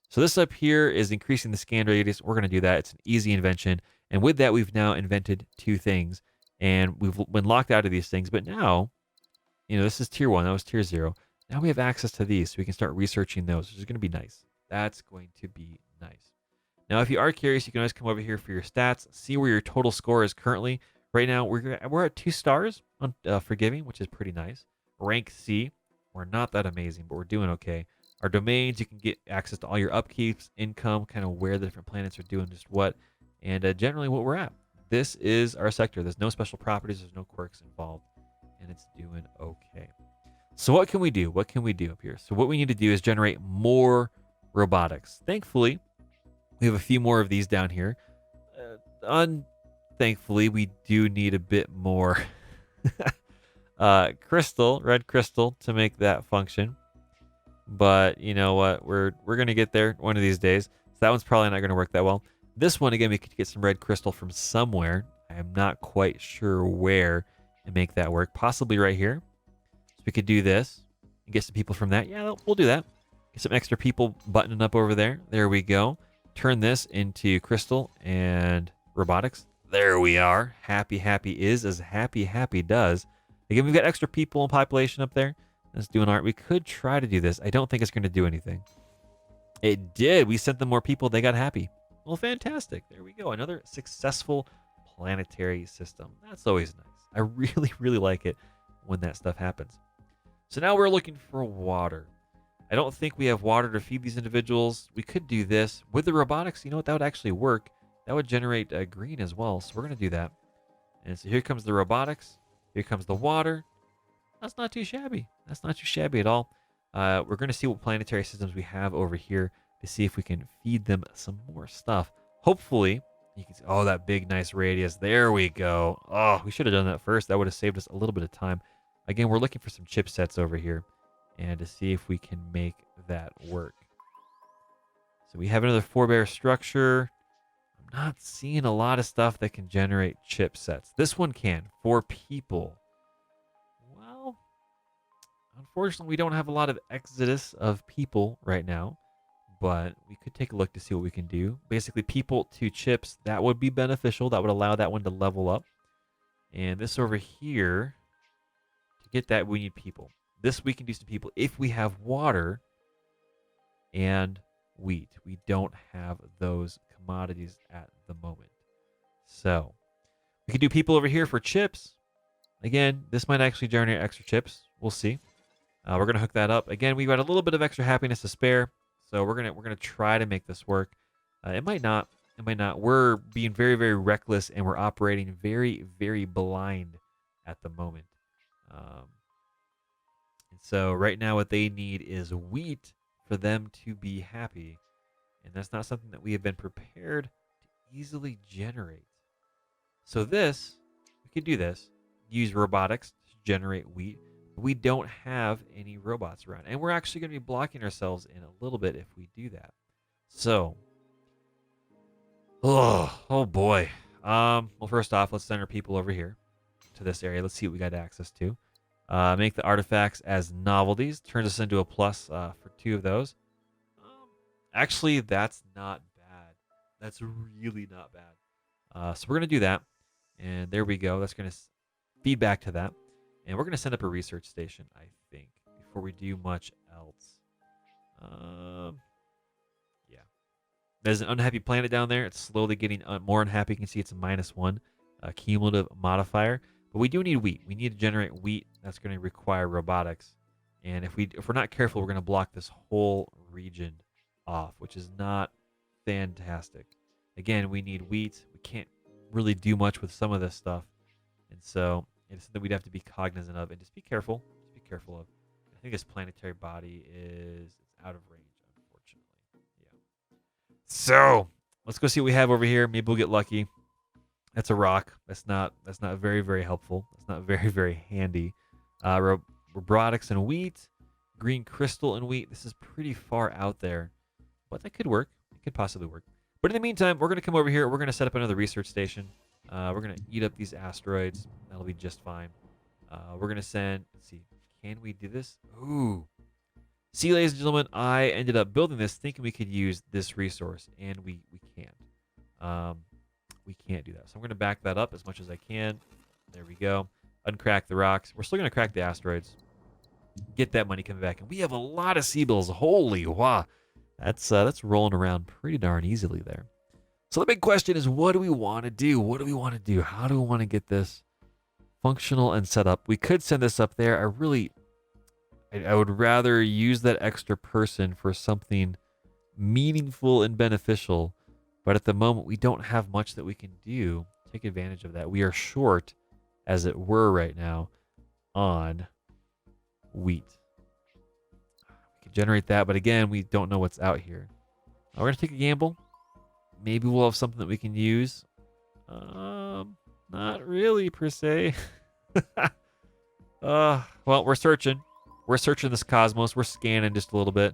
So this up here is increasing the scan radius. We're going to do that. It's an easy invention. And with that, we've now invented 2 things. And we've been locked out of these things. But now, this is tier 1. That was tier 0. Now we have access to these. So we can start researching those, which is going to be nice. That's going to be nice. Now, if you are curious, you can always come over here for your stats. See where your total score is currently. Right now, we're at 2 stars on Forgiving, which is pretty nice. Rank C. We're not that amazing, but we're doing okay. Our domains, you can get access to all your upkeeps, income, kind of where the different planets are doing just what, and generally what we're at. This is our sector. There's no special properties. There's no quirks involved, and it's doing okay. So what can we do? What can we do up here? So what we need to do is generate more robotics. Thankfully, we have a few more of these down here. Unthankfully, we do need a bit more red crystal to make that function. But you know what? We're going to get there one of these days. So that one's probably not going to work that well. This one, again, we could get some red crystal from somewhere. I'm not quite sure where and make that work. Possibly right here. So we could do this and get some people from that. Yeah, we'll do that. Get some extra people buttoning up over there. There we go. Turn this into crystal and robotics. There we are. Happy is as happy does. Again, we've got extra people and population up there. That's doing art. We could try to do this. I don't think it's going to do anything. It did. We sent them more people. They got happy. Well, fantastic. There we go. Another successful planetary system. That's always nice. I really like it when that stuff happens. So now we're looking for water. I don't think we have water to feed these individuals. We could do this. With the robotics, you know what? That would actually work. That would generate green as well. So we're going to do that. And so here comes the robotics. Here comes the water. That's not too shabby. That's not too shabby at all. We're going to see what planetary systems we have over here to see if we can feed them some more stuff. Hopefully, you can see, oh, that big, nice radius. There we go. Oh, we should have done that first. That would have saved us a little bit of time. Again, we're looking for some chipsets over here and to see if we can make that work. So we have another FOREBEARS structure. I'm not seeing a lot of stuff that can generate chipsets. This one can, for people. Well, unfortunately, we don't have a lot of exodus of people right now, but we could take a look to see what we can do. Basically, people to chips, that would be beneficial. That would allow that one to level up. And this over here, to get that, we need people. This we can do some people if we have water and wheat. We don't have those commodities at the moment. So we could do people over here for chips. Again, this might actually generate extra chips. We'll see. We're gonna hook that up. Again, we got a little bit of extra happiness to spare, so we're gonna try to make this work. It might not. It might not. We're being very reckless, and we're operating very blind at the moment. And so right now, what they need is wheat for them to be happy, and that's not something that we have been prepared to easily generate. So this, we could do this. Use robotics to generate wheat. We don't have any robots around, and we're actually going to be blocking ourselves in a little bit if we do that. So, oh boy. Well, first off, let's send our people over here to this area. Let's see what we got access to. Make the artifacts as novelties. Turns us into a plus for 2 of those. Actually, that's not bad. That's really not bad. So we're going to do that. And there we go. That's going to feed back to that. And we're going to send up a research station, I think, before we do much else. Yeah. There's an unhappy planet down there. It's slowly getting more unhappy. You can see it's a -1 cumulative modifier. But we do need wheat. We need to generate wheat. That's going to require robotics. And if we're not careful, we're going to block this whole region off, which is not fantastic. Again, we need wheat. We can't really do much with some of this stuff. And so it's something we'd have to be cognizant of and just be careful. Just be careful of. I think this planetary body is out of range, unfortunately. Yeah. So let's go see what we have over here. Maybe we'll get lucky. That's a rock. That's not very, very helpful. That's not very, very handy. Robotics and wheat. Green crystal and wheat. This is pretty far out there. But that could work. It could possibly work. But in the meantime, we're going to come over here. We're going to set up another research station. We're going to eat up these asteroids. That'll be just fine. We're going to send... Let's see. Can we do this? Ooh. See, ladies and gentlemen, I ended up building this thinking we could use this resource, and we can't. We can't do that. So I'm going to back that up as much as I can. There we go. Uncrack the rocks. We're still going to crack the asteroids. Get that money coming back. And we have a lot of sea bills. Holy wow. That's rolling around pretty darn easily there. So the big question is, what do we want to do? What do we want to do? How do we want to get this functional and set up? We could send this up there. I would rather use that extra person for something meaningful and beneficial. But at the moment, we don't have much that we can do. Take advantage of that. We are short, as it were right now, on wheat. We can generate that, but again, we don't know what's out here. We're going to take a gamble. Maybe we'll have something that we can use. Not really, per se. Well, we're searching. We're searching this cosmos. We're scanning just a little bit.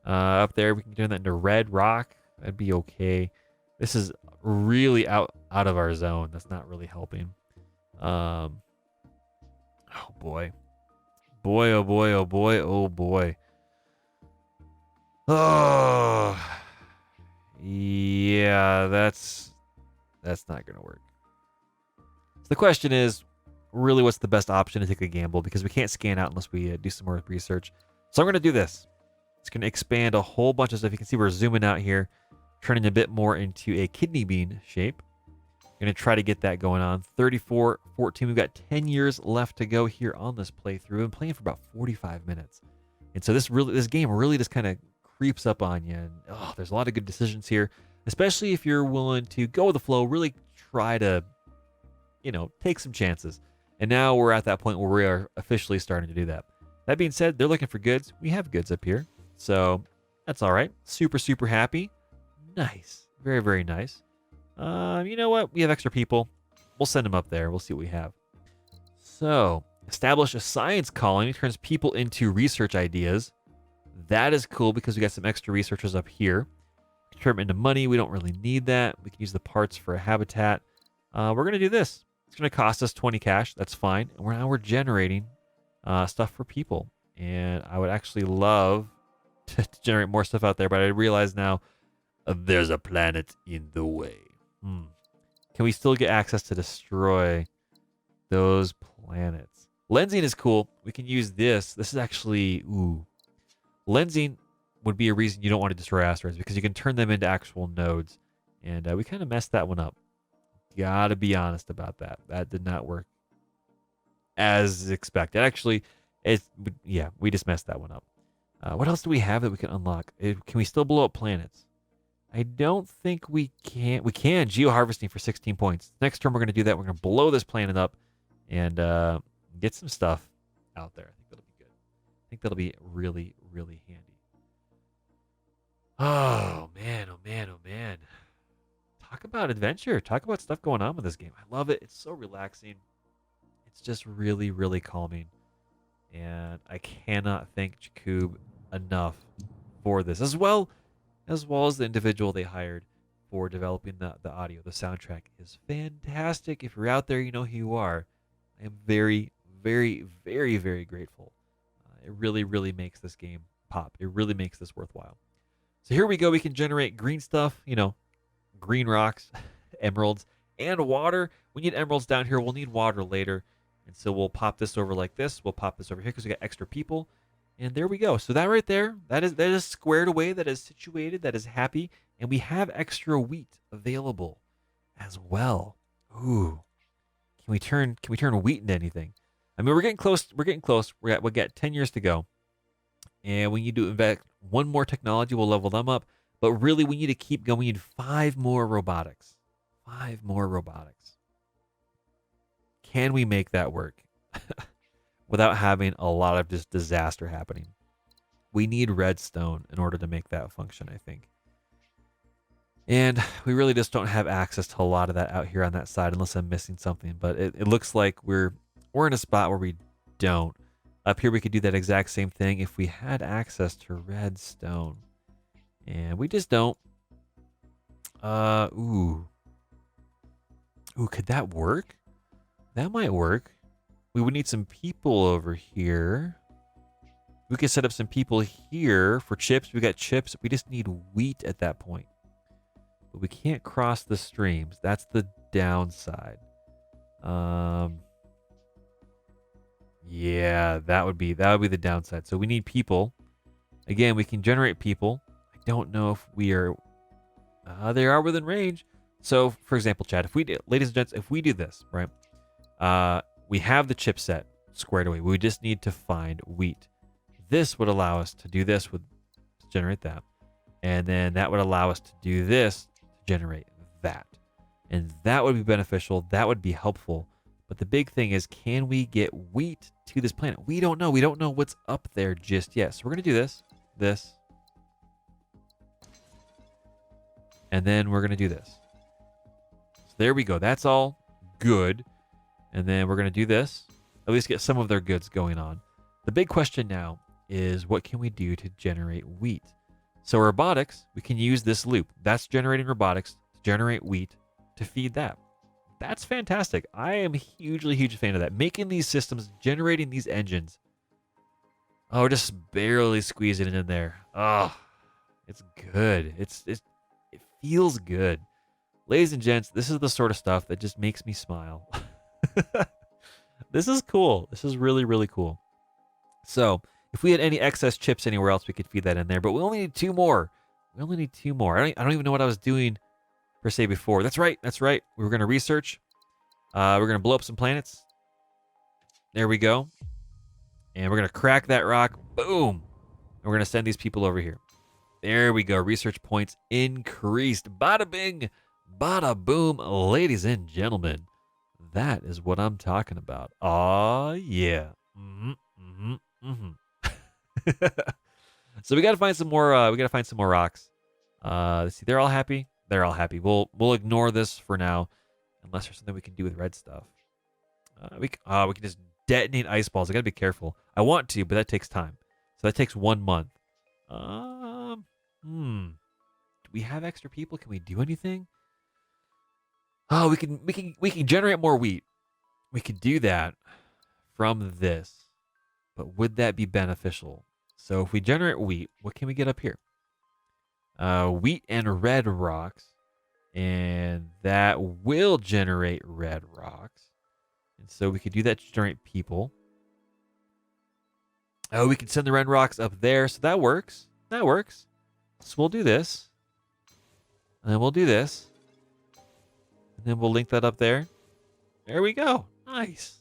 Up there, we can turn that into red rock. That'd be okay. This is really out of our zone. That's not really helping. Oh boy. Boy, oh boy, oh boy, oh boy. Oh. Yeah, that's not going to work. So the question is, really what's the best option to take a gamble? Because we can't scan out unless we do some more research. So I'm going to do this. It's going to expand a whole bunch of stuff. You can see we're zooming out here, turning a bit more into a kidney bean shape. Going to try to get that going on. 34, 14. We've got 10 years left to go here on this playthrough. I'm playing for about 45 minutes. And so this game really just kind of creeps up on you. And there's a lot of good decisions here, especially if you're willing to go with the flow, really try to, take some chances. And now we're at that point where we are officially starting to do that. That being said, they're looking for goods. We have goods up here. So that's all right. Super, super happy. Nice. Very, very nice. You know what? We have extra people. We'll send them up there. We'll see what we have. So, establish a science colony. Turns people into research ideas. That is cool because we got some extra researchers up here. Turn them into money. We don't really need that. We can use the parts for a habitat. We're going to do this. It's going to cost us 20 cash. That's fine. And now we're generating stuff for people. And I would actually love to generate more stuff out there, but I realize now there's a planet in the way. Can we still get access to destroy those planets? Lensing is cool. We can use this. This is actually, lensing would be a reason you don't want to destroy asteroids because you can turn them into actual nodes. And we kind of messed that one up. Gotta be honest about that. That did not work as expected. Actually, we just messed that one up. What else do we have that we can unlock? Can we still blow up planets? I don't think we can. We can. Geo-harvesting for 16 points. Next turn, we're going to do that. We're going to blow this planet up and get some stuff out there. I think that'll be good. I think that'll be really, really handy. Oh, man. Oh, man. Oh, man. Talk about adventure. Talk about stuff going on with this game. I love it. It's so relaxing. It's just really, really calming. And I cannot thank Jakub enough for this, as well as the individual they hired for developing the audio. The soundtrack is fantastic. If you're out there, you know who you are. I am very, very, very, very grateful. It really, really makes this game pop. It really makes this worthwhile. So here we go. We can generate green stuff, green rocks, emeralds, and water. We need emeralds down here. We'll need water later. And so we'll pop this over like this. We'll pop this over here because we got extra people. And there we go. So that right there, that is squared away, that is situated, that is happy. And we have extra wheat available as well. Ooh. Can we turn wheat into anything? I mean, we're getting close. We got 10 years to go. And we need to invest one more technology. We'll level them up. But really, we need to keep going. We need 5 more robotics. 5 more robotics. Can we make that work without having a lot of just disaster happening? We need redstone in order to make that function, I think. And we really just don't have access to a lot of that out here on that side unless I'm missing something. But it looks like we're in a spot where we don't. Up here, we could do that exact same thing if we had access to redstone. And we just don't. Ooh, could that work? That might work. We would need some people over here. We could set up some people here for chips. We got chips. We just need wheat at that point. But we can't cross the streams. That's the downside. Yeah, that would be the downside. So we need people. Again, we can generate people. I don't know if we are. They are within range. So, for example, chat, ladies and gents, if we do this, right? We have the chipset squared away. We just need to find wheat. This would allow us to do this to generate that. And then that would allow us to do this to generate that. And that would be beneficial. That would be helpful. But the big thing is, can we get wheat to this planet? We don't know. We don't know what's up there just yet. So we're going to do this. And then we're going to do this. So there we go. That's all good. And then we're going to do this. At least get some of their goods going on. The big question now is, what can we do to generate wheat? So robotics, we can use this loop. That's generating robotics to generate wheat to feed that. That's fantastic. I am a huge fan of that. Making these systems, generating these engines. Oh, just barely squeezing it in there. Oh, it's good. It feels good. Ladies and gents, this is the sort of stuff that just makes me smile. This is cool. This is really, really cool. So if we had any excess chips anywhere else, we could feed that in there. But we only need 2 more. I don't even know what I was doing per se before. That's right. We were going to research. We're going to blow up some planets. There we go. And we're going to crack that rock. Boom. And we're going to send these people over here. There we go. Research points increased. Bada bing. Bada boom. Ladies and gentlemen, that is what I'm talking about. Aw, yeah. So we got to find some more. We got to find some more rocks. Let's see. They're all happy. They're all happy. We'll ignore this for now, unless there's something we can do with red stuff. We can just detonate ice balls. I gotta be careful. I want to, but that takes time. So that takes 1 month. Do we have extra people? Can we do anything? Oh, we can generate more wheat. We could do that from this, but would that be beneficial? So if we generate wheat, what can we get up here? Wheat and red rocks, and that will generate red rocks. And so we could do that to generate people. Oh, we can send the red rocks up there, so that works. That works. So we'll do this, and then we'll do this, and then we'll link that up there. There we go. Nice.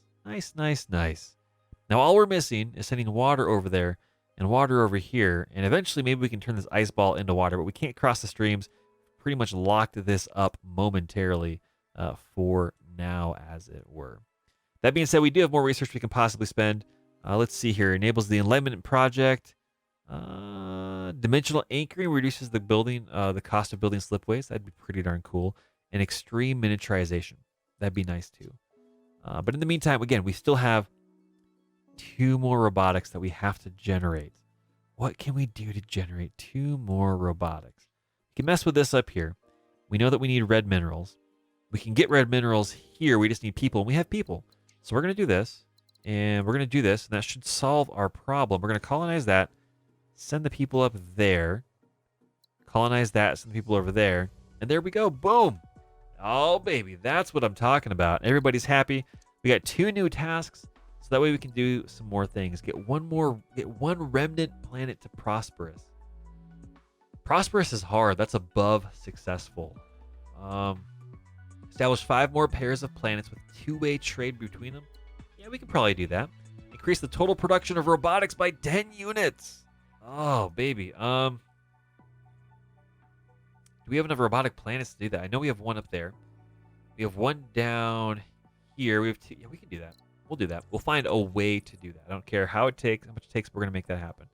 Now all we're missing is sending water over there and water over here, and eventually maybe we can turn this ice ball into water, but we can't cross the streams. Pretty much locked this up momentarily for now, as it were. That being said, we do have more research we can possibly spend. Let's see here. Enables the Enlightenment Project. Dimensional anchoring reduces the cost of building slipways. That'd be pretty darn cool. And extreme miniaturization. That'd be nice too. But in the meantime, again, we still have 2 more robotics that we have to generate. What can we do to generate 2 more robotics? We can mess with this up here. We know that we need red minerals. We can get red minerals here. We just need people, and we have people. So we're going to do this. And we're going to do this, and that should solve our problem. We're going to colonize that, send the people up there, colonize that, send the people over there, and there we go. Boom. Oh, baby, that's what I'm talking about. Everybody's happy. We got 2 new tasks, so that way we can do some more things. Get one remnant planet to prosperous. Prosperous is hard. That's above successful. Establish 5 more pairs of planets with 2-way trade between them. Yeah, we can probably do that. Increase the total production of robotics by 10 units. Oh, baby. Do we have enough robotic planets to do that? I know we have 1 up there. We have 1 down here. We have 2. Yeah, we can do that. We'll do that. We'll find a way to do that. I don't care how much it takes. We're going to make that happen.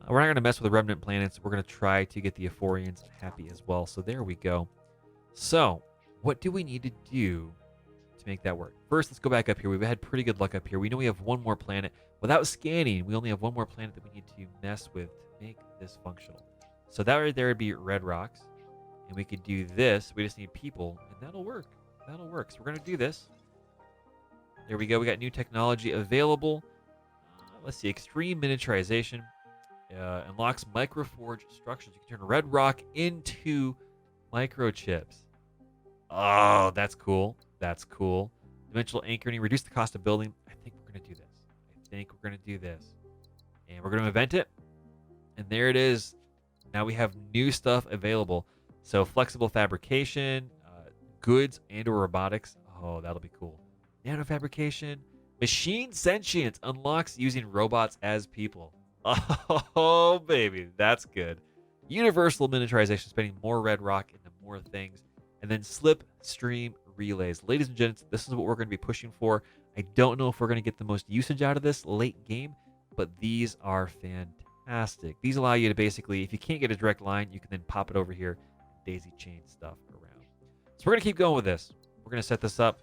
We're not going to mess with the remnant planets. We're going to try to get the Ephorians happy as well. So there we go. So what do we need to do to make that work? First, let's go back up here. We've had pretty good luck up here. We know we have 1 more planet. Without scanning, we only have 1 more planet that we need to mess with to make this functional. So that right there would be red rocks. And we could do this. We just need people, and that'll work. That'll work. So we're going to do this. There we go. We got new technology available. Let's see. Extreme miniaturization. Unlocks microforge structures. You can turn red rock into microchips. Oh, that's cool. That's cool. Dimensional anchoring. Reduce the cost of building. I think we're going to do this. And we're going to event it. And there it is. Now we have new stuff available. So flexible fabrication, goods and or robotics. Oh, that'll be cool. Nanofabrication. Machine sentience unlocks using robots as people. Oh, baby. That's good. Universal miniaturization, spending more red rock into more things. And then slipstream relays. Ladies and gents, this is what we're going to be pushing for. I don't know if we're going to get the most usage out of this late game, but these are fantastic. These allow you to basically, if you can't get a direct line, you can then pop it over here, daisy chain stuff around. So we're going to keep going with this. We're going to set this up.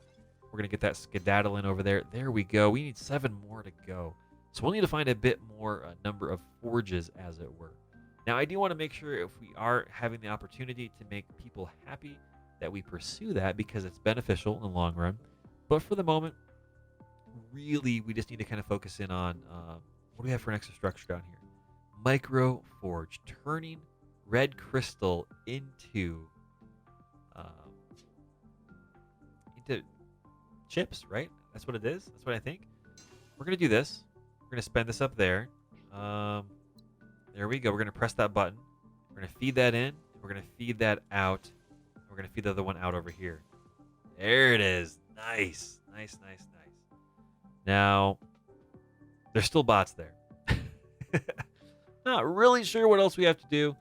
We're going to get that skedaddle in over there. There we go. We need 7 more to go. So we'll need to find a bit more number of forges, as it were. Now, I do want to make sure if we are having the opportunity to make people happy, that we pursue that because it's beneficial in the long run. But for the moment, really, we just need to kind of focus in on what do we have for an extra structure down here? Micro forge, turning red crystal into chips, right? That's what it is. That's what I think. We're going to do this. We're going to spend this up there. There we go. We're going to press that button. We're going to feed that in. We're going to feed that out. We're going to feed the other one out over here. There it is. Nice. Nice, nice, nice. Now, there's still bots there. Not really sure what else we have to do,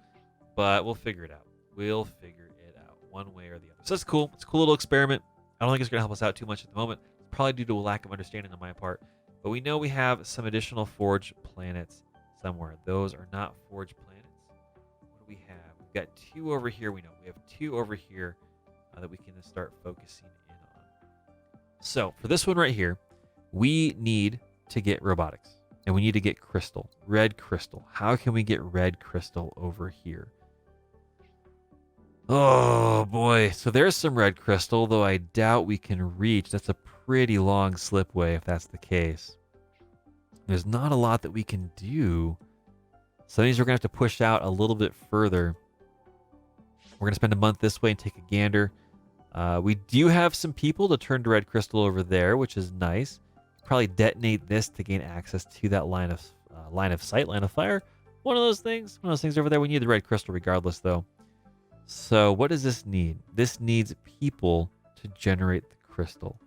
but we'll figure it out. We'll figure it out one way or the other. So that's cool. It's a cool little experiment. I don't think it's going to help us out too much at the moment. It's probably due to a lack of understanding on my part. But we know we have some additional forge planets somewhere. Those are not forge planets. What do we have? We've got 2 over here. We know we have 2 over here that we can start focusing in on. So for this one right here, we need to get robotics. And we need to get crystal, red crystal. How can we get red crystal over here? Oh, boy. So there's some red crystal, though I doubt we can reach. That's a pretty long slipway if that's the case. There's not a lot that we can do. So that means we're going to have to push out a little bit further. We're going to spend a month this way and take a gander. We do have some people to turn to red crystal over there, which is nice. Probably detonate this to gain access to that line of sight, line of fire. One of those things over there. We need the red crystal regardless, though. So what does this need? This needs people to generate the crystal.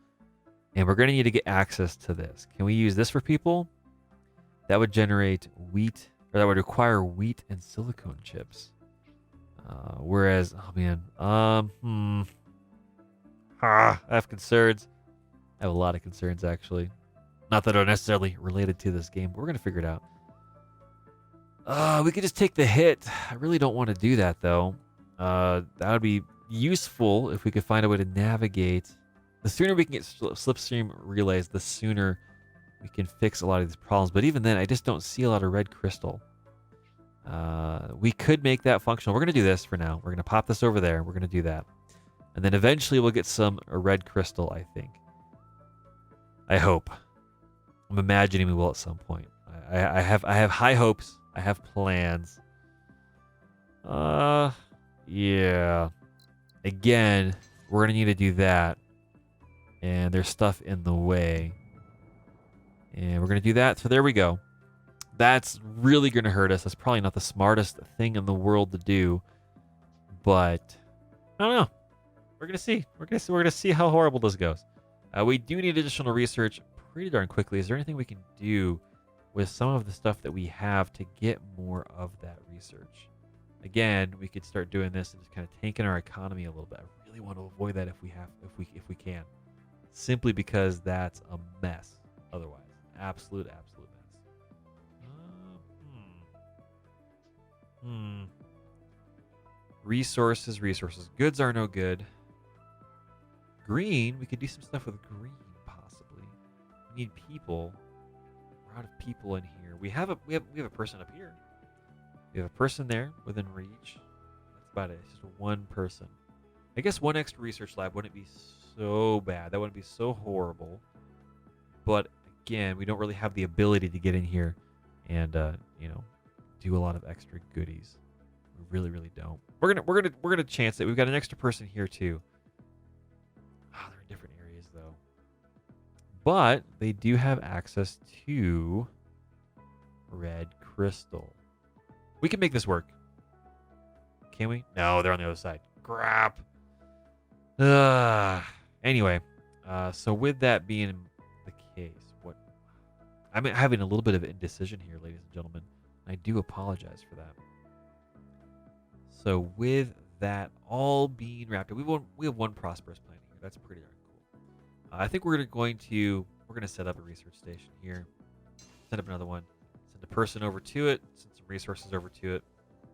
And we're going to need to get access to this. Can we use this for people? That would generate wheat, or that would require wheat and silicone chips. Whereas, oh man, I have concerns. I have a lot of concerns, actually. Not that are necessarily related to this game, but we're going to figure it out. We could just take the hit. I really don't want to do that, though. That would be useful if we could find a way to navigate. The sooner we can get slipstream relays, the sooner we can fix a lot of these problems. But even then, I just don't see a lot of red crystal. We could make that functional. We're going to do this for now. We're going to pop this over there. We're going to do that. And then eventually we'll get some red crystal, I think. I hope. I'm imagining we will at some point. I have high hopes. I have plans. Yeah. Again, we're gonna need to do that. And there's stuff in the way. And we're gonna do that. So there we go. That's really gonna hurt us. That's probably not the smartest thing in the world to do. But I don't know. We're gonna see. We're gonna see how horrible this goes. We do need additional research pretty darn quickly. Is there anything we can do with some of the stuff that we have to get more of that research? Again, we could start doing this and just kind of tanking our economy a little bit. I really want to avoid that if we can, simply because that's a mess. Otherwise, absolute mess. Resources. Goods are no good. Green. We could do some stuff with green, possibly. We need people. We're out of people in here. We have a person up here. We have a person there within reach. That's about it. It's just one person. I guess one extra research lab wouldn't be so bad. That wouldn't be so horrible. But again, we don't really have the ability to get in here and do a lot of extra goodies. We really don't. We're gonna chance it. We've got an extra person here too. They're in different areas though. But they do have access to red crystal. We can make this work. Can we? No, they're on the other side. Crap. Anyway, so with that being the case, I'm having a little bit of indecision here, ladies and gentlemen. I do apologize for that. So with that all being wrapped up, we have one prosperous planet here. That's pretty darn cool. I think we're going to set up a research station here. Set up another one. Send a person over to it. Send some resources over to it.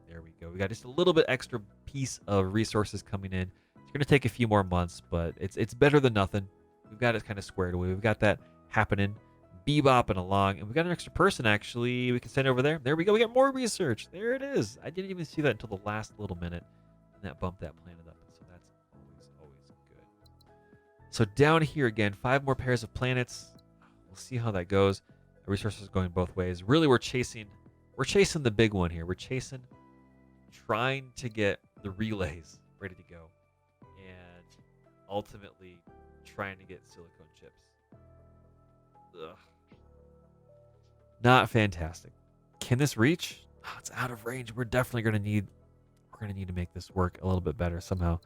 There we go. We got just a little bit extra piece of resources coming in. It's going to take a few more months, but it's better than nothing. We've got it kind of squared away. We've got that happening, bebopping along, and we've got an extra person actually we can send over there. There we go. We got more research. There it is. I didn't even see that until the last little minute, and that bumped that planet up. So that's always good. So down here again, 5 more pairs of planets. We'll see how that goes. The resources going both ways. Really, we're chasing the big one here. We're trying to get the relays ready to go, and ultimately trying to get silicone chips. Ugh. Not fantastic. Can this reach? Oh, it's out of range. We're definitely gonna need to make this work a little bit better somehow.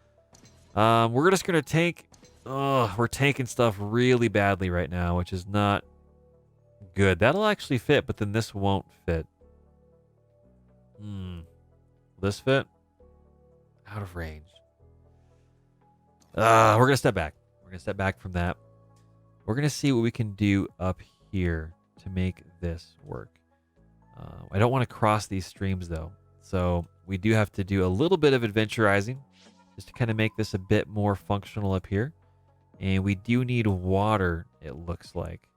We're just gonna tank. We're tanking stuff really badly right now, which is not good. That'll actually fit, but then this won't fit. Will this fit? Out of range. We're gonna step back. We're gonna step back from that. We're gonna see what we can do up here to make this work. I don't want to cross these streams though, so we do have to do a little bit of adventurizing just to kind of make this a bit more functional up here. And we do need water, it looks like,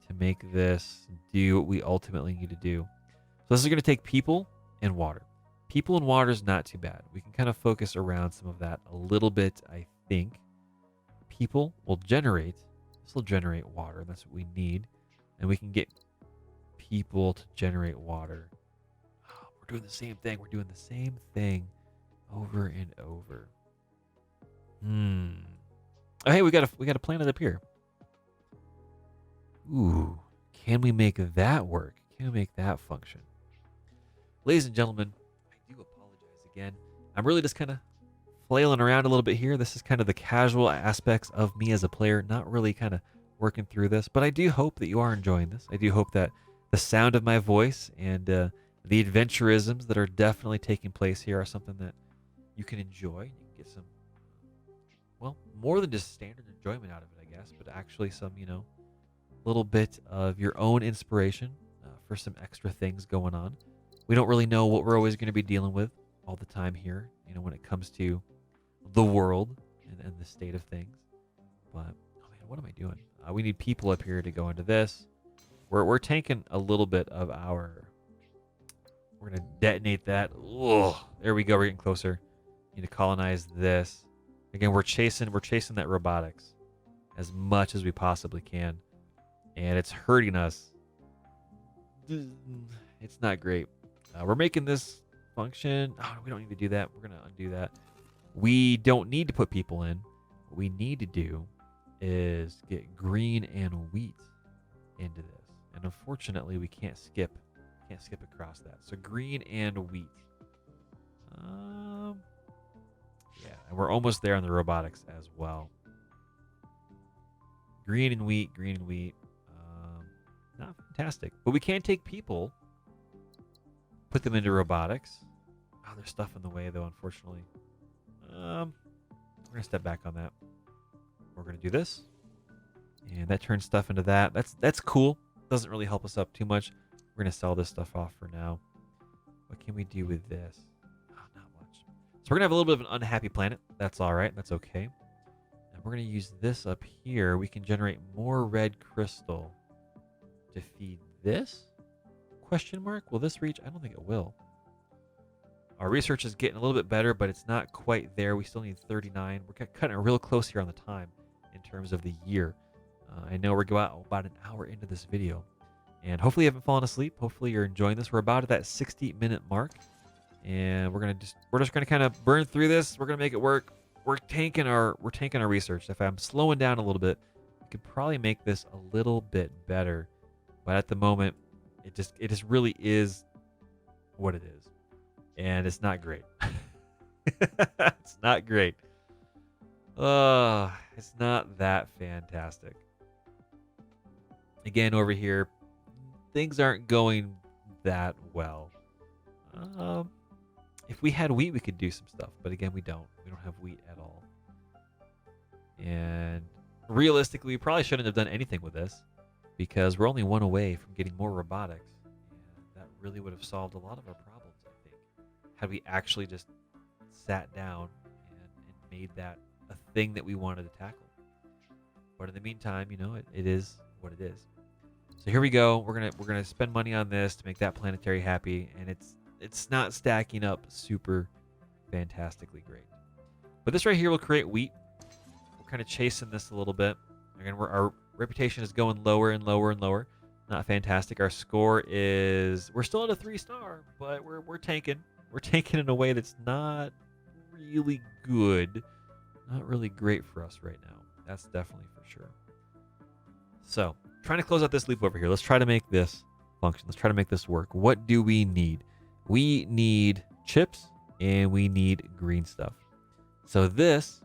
to make this do what we ultimately need to do. So this is going to take people and water. People and water is not too bad. We can kind of focus around some of that a little bit, I think. People will generate. This will generate water. That's what we need. And we can get people to generate water. We're doing the same thing. We're doing the same thing over and over. Oh, hey, we got a planet up here. Ooh, can we make that work? Can we make that function? Ladies and gentlemen, I do apologize again. I'm really just kind of flailing around a little bit here. This is kind of the casual aspects of me as a player, not really kind of working through this, but I do hope that you are enjoying this. I do hope that the sound of my voice and the adventurisms that are definitely taking place here are something that you can enjoy. You can get some, well, more than just standard enjoyment out of it, I guess, but actually some, little bit of your own inspiration for some extra things going on. We don't really know what we're always going to be dealing with all the time here, when it comes to the world and the state of things. But, oh man, what am I doing? We need people up here to go into this. We're tanking a little bit of our... We're going to detonate that. Ugh, there we go. We're getting closer. Need to colonize this. Again, we're chasing that robotics as much as we possibly can. and it's hurting us. It's not great. We're making this function. Oh, we don't need to do that. We're going to undo that. We don't need to put people in. What we need to do is get green and wheat into this. And unfortunately, we can't skip across that. So green and wheat. Yeah, and we're almost there on the robotics as well. Green and wheat, green and wheat. Not fantastic. But we can take people, put them into robotics. Oh, there's stuff in the way, though, unfortunately. We're going to step back on that. We're going to do this. And that turns stuff into that. That's cool. Doesn't really help us up too much. We're going to sell this stuff off for now. What can we do with this? Oh, not much. So we're going to have a little bit of an unhappy planet. That's all right. That's okay. And we're going to use this up here. We can generate more red crystal to feed this? Question mark? Will this reach? I don't think it will. Our research is getting a little bit better, but it's not quite there. We still need 39. We're cutting it real close here on the time in terms of the year. I know we're about an hour into this video, and hopefully you haven't fallen asleep. Hopefully you're enjoying this. We're about at that 60-minute mark, and we're just gonna kind of burn through this. We're gonna make it work. We're tanking our research. If I'm slowing down a little bit, we could probably make this a little bit better. But at the moment, it just really is what it is. And it's not great. It's not great. It's not that fantastic. Again, over here, things aren't going that well. If we had wheat, we could do some stuff. But again, we don't. We don't have wheat at all. And realistically, we probably shouldn't have done anything with this, because we're only one away from getting more robotics. And that really would have solved a lot of our problems, I think, had we actually just sat down and made that a thing that we wanted to tackle. But in the meantime, it is what it is. So here we go. We're gonna spend money on this to make that planetary happy, and it's not stacking up super fantastically great. But this right here will create wheat. We're kind of chasing this a little bit. Again, our reputation is going lower and lower and lower. Not fantastic. Our score is, we're still at a 3-star, but we're tanking. We're tanking in a way that's not really good. Not really great for us right now. That's definitely for sure. So, trying to close out this loop over here. Let's try to make this function. Let's try to make this work. What do we need? We need chips and we need green stuff. So this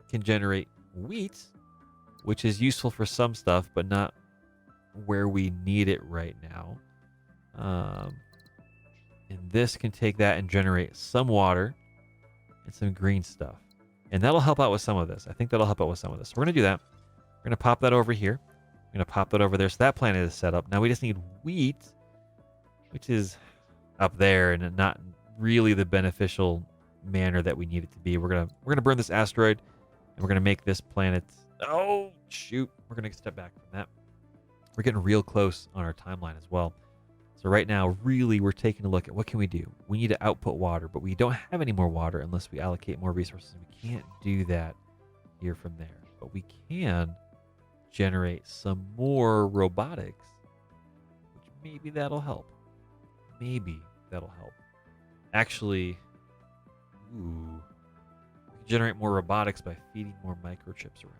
can generate wheat, which is useful for some stuff, but not where we need it right now. And this can take that and generate some water and some green stuff. And that'll help out with some of this. I think that'll help out with some of this. We're going to do that. We're going to pop that over here. We're going to pop that over there. So that planet is set up. Now we just need wheat, which is up there and not really the beneficial manner that we need it to be. We're gonna burn this asteroid, and we're going to make this planet... Oh, shoot. We're going to step back from that. We're getting real close on our timeline as well. So right now, really, we're taking a look at what can we do. We need to output water, but we don't have any more water unless we allocate more resources. We can't do that here from there. But we can generate some more robotics, which maybe that'll help. Maybe that'll help. Actually, we can generate more robotics by feeding more microchips around.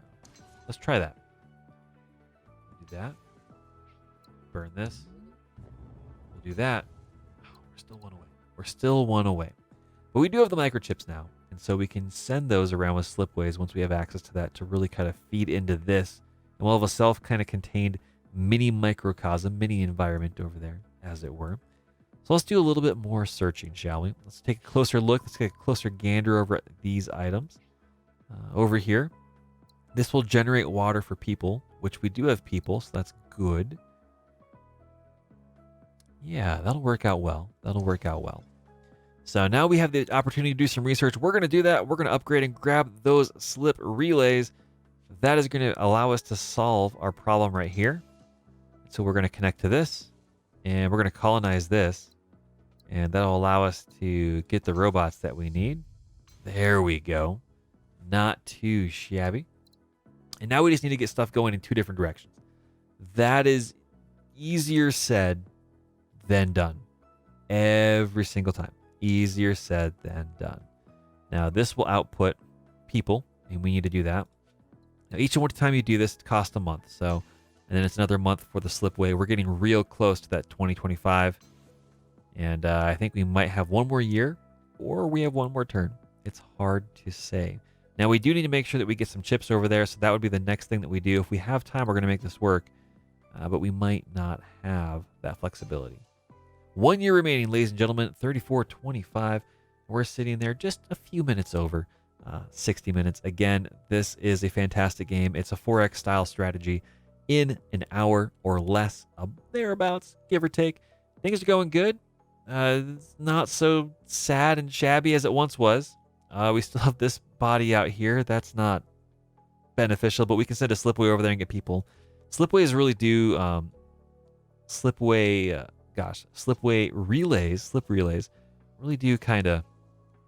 Let's try that. Do that. Burn this. We'll do that. Oh, we're still one away. We're still one away. But we do have the microchips now. And so we can send those around with Slipways once we have access to that to really kind of feed into this. And we'll have a self kind of contained mini microcosm, mini environment over there, as it were. So let's do a little bit more searching, shall we? Let's take a closer look. Let's get a closer gander over at these items. Over here, this will generate water for people, which we do have people, so that's good. Yeah, that'll work out well. That'll work out well. So now we have the opportunity to do some research. We're going to do that. We're going to upgrade and grab those slip relays. That is going to allow us to solve our problem right here. So we're going to connect to this, and we're going to colonize this. And that'll allow us to get the robots that we need. There we go. Not too shabby. And now we just need to get stuff going in two different directions. That is easier said than done. Every single time. Easier said than done. Now, this will output people, and we need to do that. Now, each and one time you do this, it costs a month. So, and then it's another month for the Slipway. We're getting real close to that 2025. And I think we might have one more year, or we have one more turn. It's hard to say. Now, we do need to make sure that we get some chips over there. So that would be the next thing that we do. If we have time, we're going to make this work. But we might not have that flexibility. 1 year remaining, ladies and gentlemen, 34.25. We're sitting there just a few minutes over 60 minutes. Again, this is a fantastic game. It's a 4X style strategy in an hour or less, thereabouts, give or take. Things are going good. It's not so sad and shabby as it once was. We still have this body out here. That's not beneficial, but we can send a Slipway over there and get people. Slipways really do slip relays really do kind of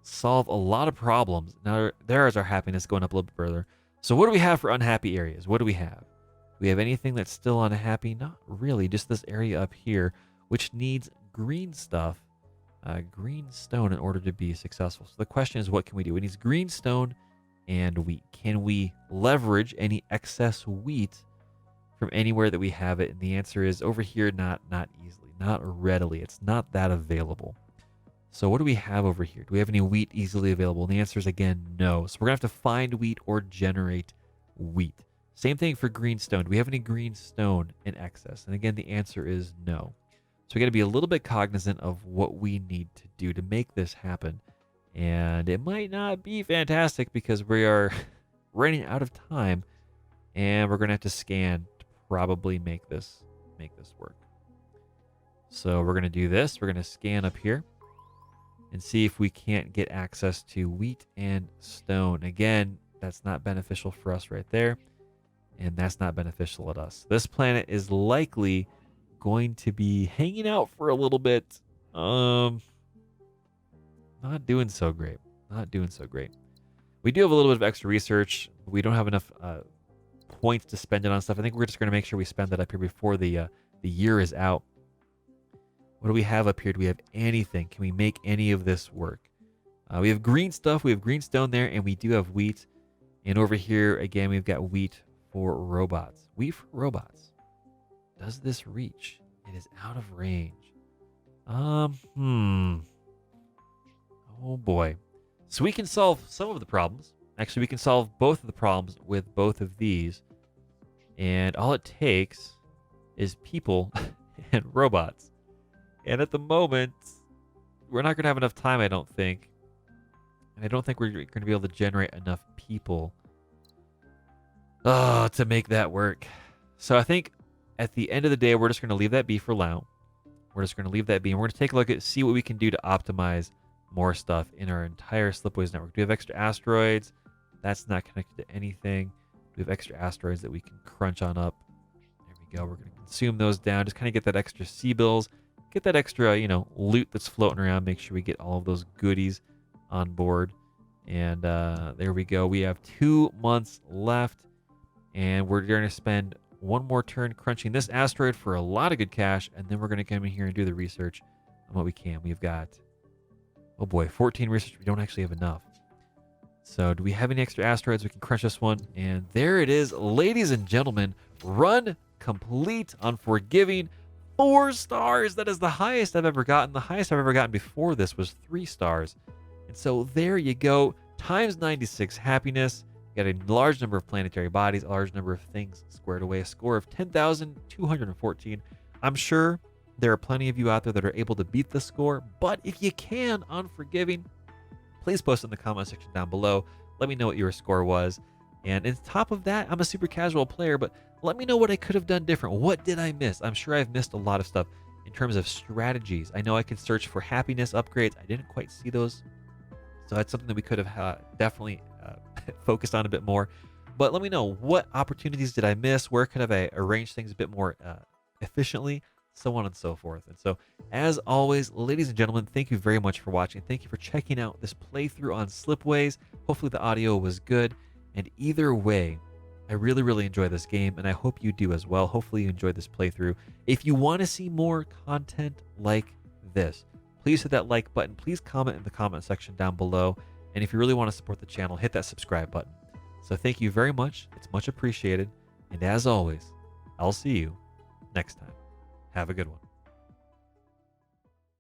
solve a lot of problems. Now, there is our happiness going up a little bit further. So what do we have for unhappy areas? What do we have? Do we have anything that's still unhappy? Not really, just this area up here, which needs green stuff, green stone in order to be successful. So the question is, what can we do? It needs green stone and wheat. Can we leverage any excess wheat from anywhere that we have it? And the answer is over here, not easily, not readily. It's not that available. So what do we have over here? Do we have any wheat easily available? And the answer is, again, no. So we're going to have to find wheat or generate wheat. Same thing for green stone. Do we have any green stone in excess? And again, the answer is no. So we got to be a little bit cognizant of what we need to do to make this happen. And it might not be fantastic because we are running out of time, and we're going to have to scan to probably make this work. So we're going to do this. We're going to scan up here and see if we can't get access to wheat and stone. Again, that's not beneficial for us right there, and that's not beneficial at us. This planet is likely going to be hanging out for a little bit. Not doing so great. Not doing so great. We do have a little bit of extra research. We don't have enough points to spend it on stuff. I think we're just going to make sure we spend that up here before the year is out. What do we have up here? Do we have anything? Can we make any of this work? We have green stuff. We have green stone there, and we do have wheat. And over here, again, we've got wheat for robots. Wheat for robots. Does this reach? It is out of range. Oh boy. So we can solve some of the problems. Actually, we can solve both of the problems with both of these. And all it takes is people and robots. And at the moment, we're not going to have enough time, I don't think. And I don't think we're going to be able to generate enough people to make that work. So I think at the end of the day, we're just going to leave that be for now. We're just going to leave that be. And we're going to take a look at, see what we can do to optimize more stuff in our entire Slipways network. Do we have extra asteroids? That's not connected to anything. Do we have extra asteroids that we can crunch on up? There we go. We're going to consume those down. Just kind of get that extra C-bills. Get that extra, loot that's floating around. Make sure we get all of those goodies on board. And there we go. We have 2 months left. And we're going to spend one more turn crunching this asteroid for a lot of good cash. And then we're going to come in here and do the research on what we can. We've got, 14 research. We don't actually have enough. So do we have any extra asteroids? We can crunch this one. And there it is, ladies and gentlemen. Run complete, unforgiving. 4 stars. That is the highest I've ever gotten. The highest I've ever gotten before this was 3 stars. And so there you go. Times 96 happiness. You got a large number of planetary bodies, a large number of things squared away, a score of 10,214. I'm sure there are plenty of you out there that are able to beat the score, but if you can, unforgiving, please post in the comment section down below. Let me know what your score was. And on top of that, I'm a super casual player, but let me know what I could have done different. What did I miss? I'm sure I've missed a lot of stuff in terms of strategies. I know I could search for happiness upgrades. I didn't quite see those. So that's something that we could have definitely focused on a bit more. But let me know, what opportunities did I miss? Where could I arrange things a bit more efficiently? So on and so forth. And so, as always, ladies and gentlemen, thank you very much for watching. Thank you for checking out this playthrough on Slipways. Hopefully the audio was good. And either way, I really, really enjoy this game, and I hope you do as well. Hopefully you enjoyed this playthrough. If you want to see more content like this, please hit that like button. Please comment in the comment section down below. And if you really want to support the channel, hit that subscribe button. So thank you very much. It's much appreciated. And as always, I'll see you next time. Have a good one.